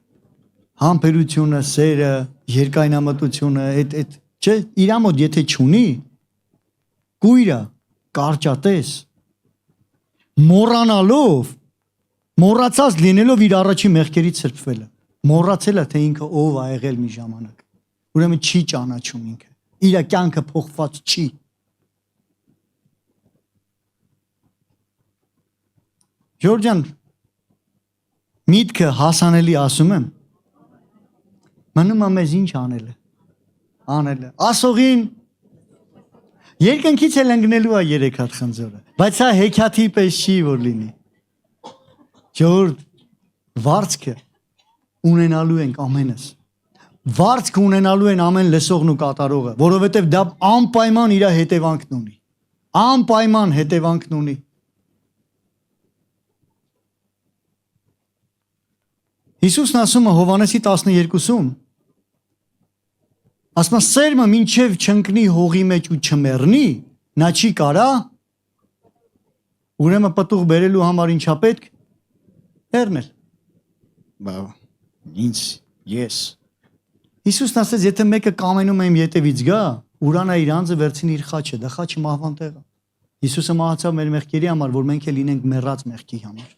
Համբերությունը, սերը, երկայնամտությունը, այդ չէ, իր մոտ եթե չունի, կույրա, կարճատես, մոռանալով, մոռացած լինելով իր առաջի մեղքերից սրբվելը։ Մոռացել է, թե ինքը ով է եղել մի ժամանակ։ Ուրեմն չի ճանաչում ինքը։ Իր կյանքը փոխված չի։ Ժորժան, միտքը հասանելի ասում եմ, Մնում է մեզ ինչ անելը։ Անելը։ Ասողին երկնքից էլ ընկնելու է 3 հատ խնձորը, բայց սա հեքիաթի պես չի որ լինի։ Ժողովուրդ, վարձքը ունենալու ենք ամենս։ Վարձք ունենալու են ամեն լսողն ու կատարողը, որովհետև դա անպայման իր հետևանքն ունի։ Անպայման հետևանքն ունի։ Հիսուսն ասում է Հովհաննեսի 12-ում, ասում է սերմը մինչև չընկնի հողի մեջ ու չմեռնի, նա չի կարա, ուրեմն պտուղ բերելու համար ինչա պետք, հեռնել։ Ինձ, ես։ Հիսուսն ասեց, եթե մեկը կամենում է իմ ետևից գա, ուրանա իր անձը վերցին իր խաչը, դա խաչը մահվան տեղը։ Հիսուսը մահացավ մեր մեղքերի համար, որ մենք էլ լինենք մեռած մեղքի համար։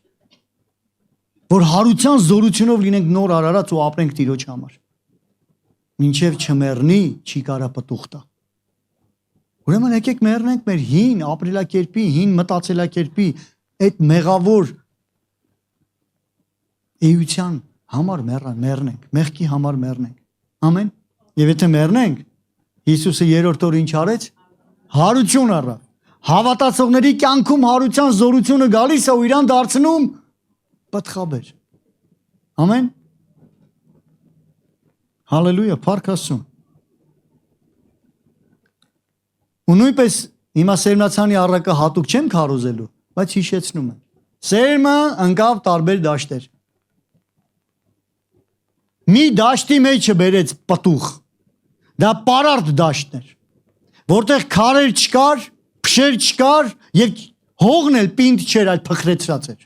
Որ հարության զորությունով լինենք նոր արարած ու ապրենք Տիրոջ համար։ Մինչև չմեռնի, չի կարա պտուղ տա։ Ուրեմն եկեք մեռնենք մեր հին ապրելակերպի, հին մտածելակերպի, այդ մեղավոր էության համար մեռնենք, մեղքի համար մեռնենք։ Ամեն։ Եվ եթե մեռնենք, Հիսուսը երրորդ օրը ինչ արեց։ Հարություն առավ։ Հավատացողների կյանքում հարության զորությունը գալիս է ու իրան դարձնում պատխաբեր։ Ամեն։ Հալելույա, փառք Աստծուն։ Ու նույնպես հիմա Սերմնացանի առակը հատուկ չեմ քարոզելու, բայց հիշեցնում եմ։ Սերմը ընկավ տարբեր դաշտեր։ Մի դաշտի մեջը բերեց պտուղ։ Դա պարարտ դաշտն էր, որտեղ քարեր չկար, փշեր չկար եւ հողն էլ պինդ չէր, այլ փխրեցրած էր։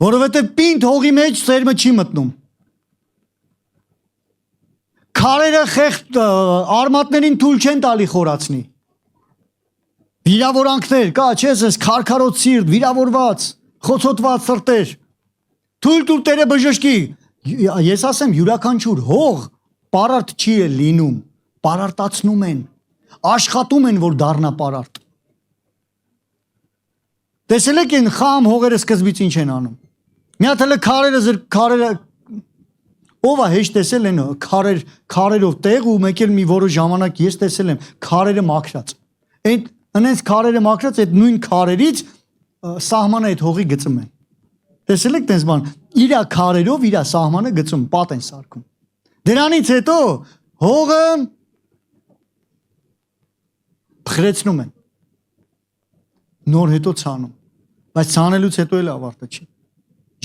Որովհետեւ պինդ հողի մեջ սերմը չի մտնում։ Քարերը խեղտ արմատներին թույլ չեն տալի խորացնի։ Վիրավորանքներ կա, չես ես քարքարոտ սիրտ, վիրավորված, խոցոտված սրտեր։ Թույլ տուր Տերը բժշկի։ Ես ասեմ յուրաքանչյուր հող պարարտ չի լինում, պարարտացնում են, աշխատում են, որ դառնա պարարտ։ Տեսել եք են խամ հողերը սկզբից ինչ են անում։ Մի հատ հələ քարերը ով է հեշտ տեսել են քարերով տեղ ու մեկ էլ մի որոշ ժամանակ ես տեսել եմ քարերը մաքրած։ Այդ անենց քարերը մաքրած այդ նույն քարերից սահմանը այդ հողի գծում են։ Տեսել եք տես բան, իրա քարերով իրա սահմանը գծում, պատ են սարքում։ Դրանից հետո հողը փխրեցնում են։ Նոր հետո ցանում, բայց ցանելուց հետո էլ ավարտը չի։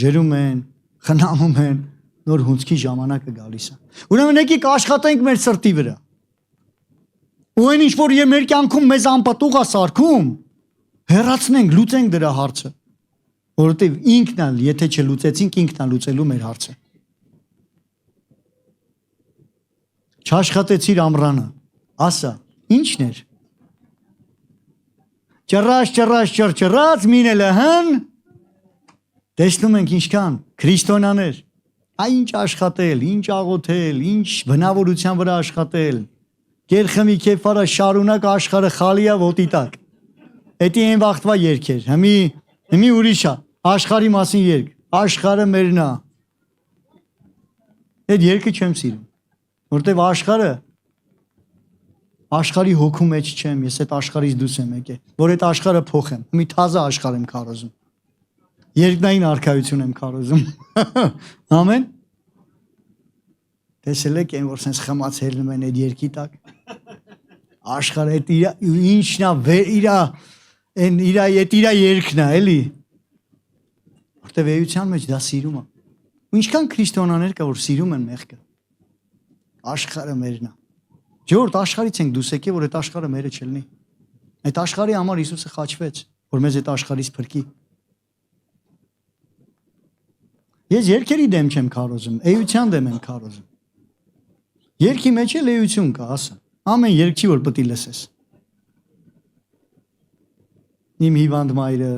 Ջերում են, խնամում են, նոր հունցքի ժամանակը գալիս է։ Ուրեմն եկեք աշխատենք մեր սրտի վրա։ Ու այն ինչ որ մեր կյանքում մեզ անպտուղ է սարքում, հեռացնենք, լուծենք դրա հարցը։ Որովհետև ինքն էլ, եթե չլուծեցինք, ինքն է լուծելու մեր հարցը։ Չաշխատեցիր ամռանը, ասա, ի՞նչն էր։ Ճռած, մինելը հն, տեսնում ենք ինչքան, քրիստոնյաներ, ինչ աշխատել, ինչ աղոթել, ինչ բնավորության վրա աշխատել, կերխմի կեփարա շարունակ աշխարհը խալիա ոտի տակ։ Էդի այն վաղտվա երգեր, հիմի ուրիշ է, աշխարհի մասին երգ, աշխարհը մերն է։ Այդ երգը չեմ սիրում, որտեվ աշխարհի հոգու մեջ չեմ, ես այդ աշխարհից դուրս եմ եկել, որ այդ աշխարհը փոխեմ, մի թազա աշխարհ եմ քարոզում։ Երկնային արքայություն եմ քարոզում։ Ամեն։ Տեսել եք այն որ sense խմացելնում են այդ երկի տակ։ Աշխարհը ինչն է իրա երկն է, էլի։ Որտեվ էության մեջ դա սիրում է։ Ու ինչքան քրիստոնյաներ կա որ սիրում են մեղքը։ Աշխարհը մերն է։ Ժողովուրդ աշխարհից ենք դուրս եկել որ այդ աշխարհը մերը չլինի։ Այդ աշխարհի համար Հիսուսը խաչվեց, որ մեզ այդ աշխարհից փրկի։ Ես երկերի դեմ չեմ քարոզում, էության դեմ եմ քարոզում։ Երկի մեջ էլ էություն կա, ասա։ Ամեն երկ չի որ պետք է լսես։ Իմ հիվանդ մայրը։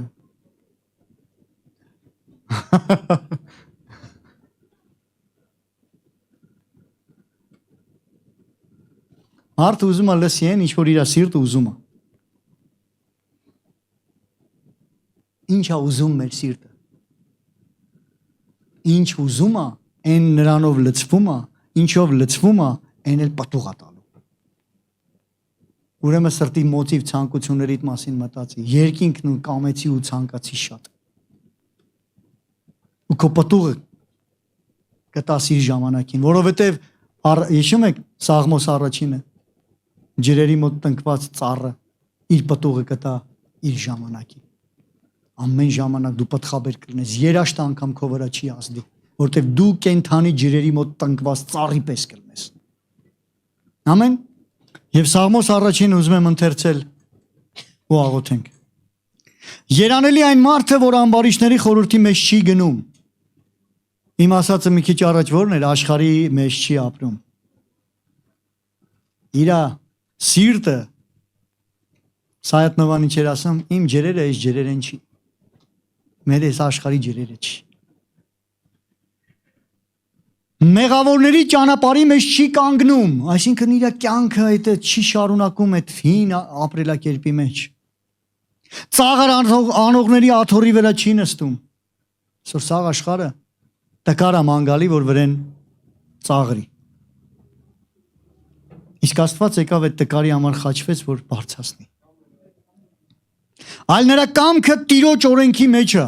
Մարդը ուզում է լսի այն, ինչ որ իր սիրտը ուզում է։ Ինչ է ուզում մեր սիրտը։ Ինչ ուզում է, այն նրանով լցվում է, ինչով լցվում է, այն էլ պտուղ է տալու։ Ուրեմն սրտի մոտիվ ցանկություններիդ մասին մտածի, երկինքն ու կամեցի ու ցանկացի շատ։ Ու քո պտուղը կտասի ժամանակին, որովհետև հիշում եք Սաղմոս առաջինը, ջրերի մոտ տնկված ծառը իր պտուղը կտա իր ժամանակին։ Ամեն ժամանակ դու պտղաբեր կլինես, երաշտը անգամ քո վրա չի ազդի, որովհետև դու կենթանի ջրերի մոտ տնկված ծառի պես կլինես։ Ամեն։ Եվ Սաղմոս առաջին ուզում եմ ընթերցել ու աղոթենք։ Երանելի այն մարդը, որ ամբարիշտների խորհրդի մեջ չի գնում։ Իմ ասածը մի քիչ առաջ որն էր, աշխարհի մեջ չի ապրում։ Իրա սիրտը Սայատնովան ինչ էր ասում, իմ ջրերը այս ջրերեն չի։ Մեր այս աշխարհի ջրերը չի։ Մեղավորների ճանապարհի մեջ չի կանգնում, այսինքն իր կյանքը այդ չի շարունակում այդ հին ապրելակերպի մեջ։ Ծաղր անողների աթոռի վրա չի նստում։ Այսօր սաղ աշխարհը տկար է մանգալի, որ վրեն ծաղրի։ Իսկ Աստված եկավ այդ տկարի համար խաչվեց, որ բարձրացնի։ Այլ նրա կամքը Տիրոջ օրենքի մեջ է։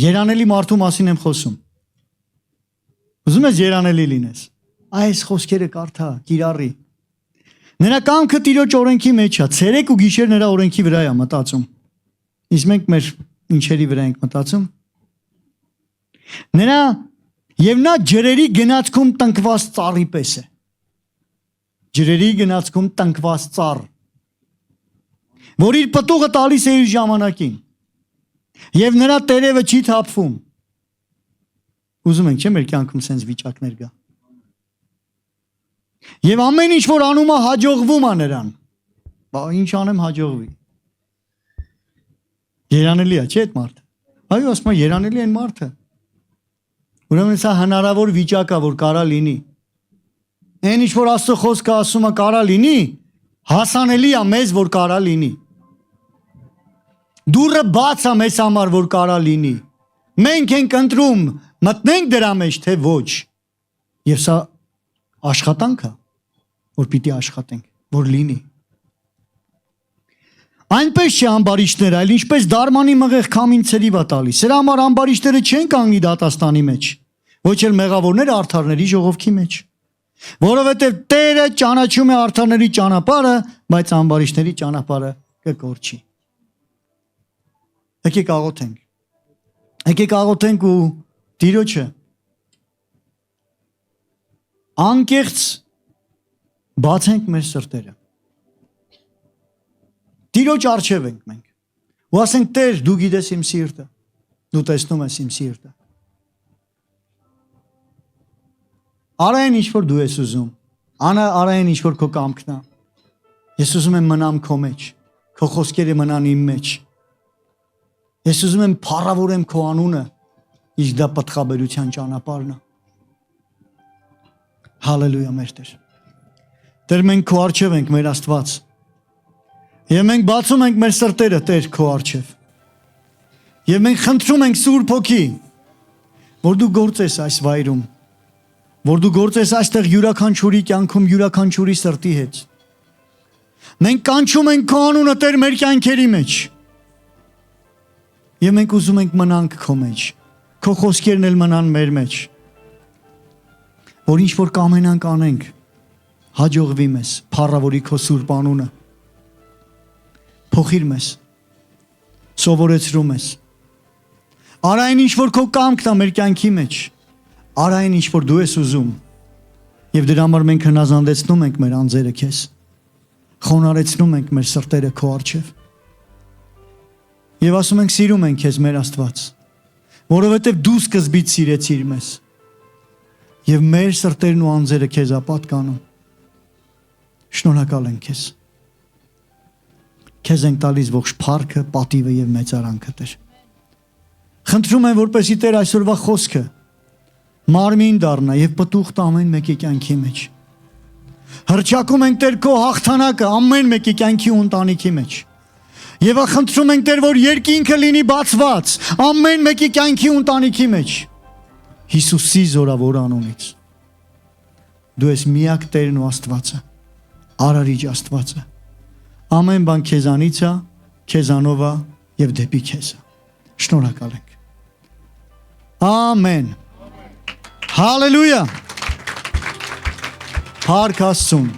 Երանելի մարդու մասին եմ խոսում։ Ուզում ես երանելի լինես։ Այս խոսքերը կարդա, կիրառի։ Նրա կամքը Տիրոջ օրենքի մեջ է, ցերեկ ու գիշեր նրա օրենքի վրա է մտածում։ Իսկ մենք մեր ինչերի վրա ենք մտածում։ Նա ջրերի գնացքում տնկված ծառի պես է։ Ջրերի գնացքում տնկված ծառ, որ իր պտուղը տալիս է իր ժամանակին։ Եվ նրա տերևը չի թափվում։ Ուզում ենք, չէ՞ մեր կյանքում սենց վիճակներ գա։ Եվ ամեն ինչ որ անում է հաջողվում է նրան։ Բա ինչ անեմ հաջողվի։ Երանելի է, չէ՞ այդ մարդը։ Այո, ասում է երանելի այն մարդը։ Ուրեմն սա հնարավոր վիճակ է, որ կարա լինի։ Այն ինչ որ Աստծո խոսքը ասում է կարա լինի, հասանելի է մեզ, որ կարա լինի։ Դուրը բաց է մեզ համար, որ կարա լինի։ Մենք ենք ընտրում մտնենք դրա մեջ, թե ոչ։ Եվ սա աշխատանք է, որ պիտի աշխատենք, որ լինի։ Այնպես չէ ամբարիշտները, այլ ինչպես դարմանի մղեղ քամին ցրիվ է տալիս։ Սրա համար ամբարիշտները չեն կանգնի դատաստանի մեջ, ոչ էլ մեղավորները արդարների ժողովքի մեջ։ Որովհետև Տերը ճանաչում է արդարների ճանապարհը, բայց ամբարիշտների ճանապարհը կկորչի։ Եկեք աղոթենք։ Եկեք աղոթենք ու Տիրոջը անկեղծ բացենք մեր սրտերը։ Տիրոջ առջև ենք մենք։ Ու ասենք Տեր, դու գիտես իմ սիրտը։ Դու տեսնում ես իմ սիրտը։ Արա այն ինչ որ դու ես ուզում։ Արա այն ինչ որ քո կամքն է։ Ես ուզում եմ մնամ քո մեջ։ Քո խոսքերը մնան իմ մեջ։ Ես ուզում եմ փառավորեմ քո անունը։ Իսկ դա պատխաբերության ճանապարհն է։ Հալելույա մեր Տեր։ Տեր մենք քո առջև ենք մեր Աստված։ Եվ մենք բացում ենք մեր սրտերը Տեր քո առջև։ Եվ մենք խնդրում ենք Սուրբ Հոգի, որ դու գործես այս վայրում, որ դու գործես այստեղ յուրաքանչյուրի կյանքում յուրաքանչյուրի սրտի հետ։ Մենք կանչում ենք քո անունը Տեր մեր կյանքերի մեջ։ Եվ մենք ուզում ենք մնանք քո մեջ։ Քո խոսքերն էլ մնան մեր մեջ, որ ինչ որ կամենանք անենք, հաջողվի մեզ, փառավորի քո սուրբ անունը, փոխիր մեզ, սովորեցրու մեզ, արա այն ինչ որ քո կամքն է մեր կյանքի մեջ, արա այն ինչ որ դու ես ուզում, եւ դրա համար մենք հնազանդեցնում ենք մեր անձերը քեզ, խոնարհեցնում ենք մեր սրտերը քո առջև, եւ ասում ենք սիրում ենք քեզ մեր Աստված, որովհետև դու սկզբից սիրեցիր մեզ եւ մեր սրտերն ու անձերը քեզ ապատկանում։ Շնորհակալ ենք քեզ։ Քեզ ենք տալիս ողջ փառքը, պատիվը եւ մեծարանքը Տեր։ Խնդրում եմ, որպեսզի Տեր այսօրվա խոսքը մարմին դառնա եւ պտուղ տա ամեն մեկի կյանքի մեջ։ Հռչակում ենք Տեր քո հաղթանակը ամեն մեկի կյանքի ու ընտանիքի մեջ։ Եվ խնդրում ենք Տեր, որ երկինքը լինի բացված ամեն մեկի կյանքի ու ընտանիքի մեջ։ Հիսուսի զորավոր անունից։ Դու ես միակ Տերն ու Աստվածը, Արարիչ Աստվածը։ Ամեն բան քեզանից է, քեզանով է եւ դեպի քեզ է։ Շնորհակալ ենք։ Ամեն։ Հալելույա։ Փառք Աստծուն։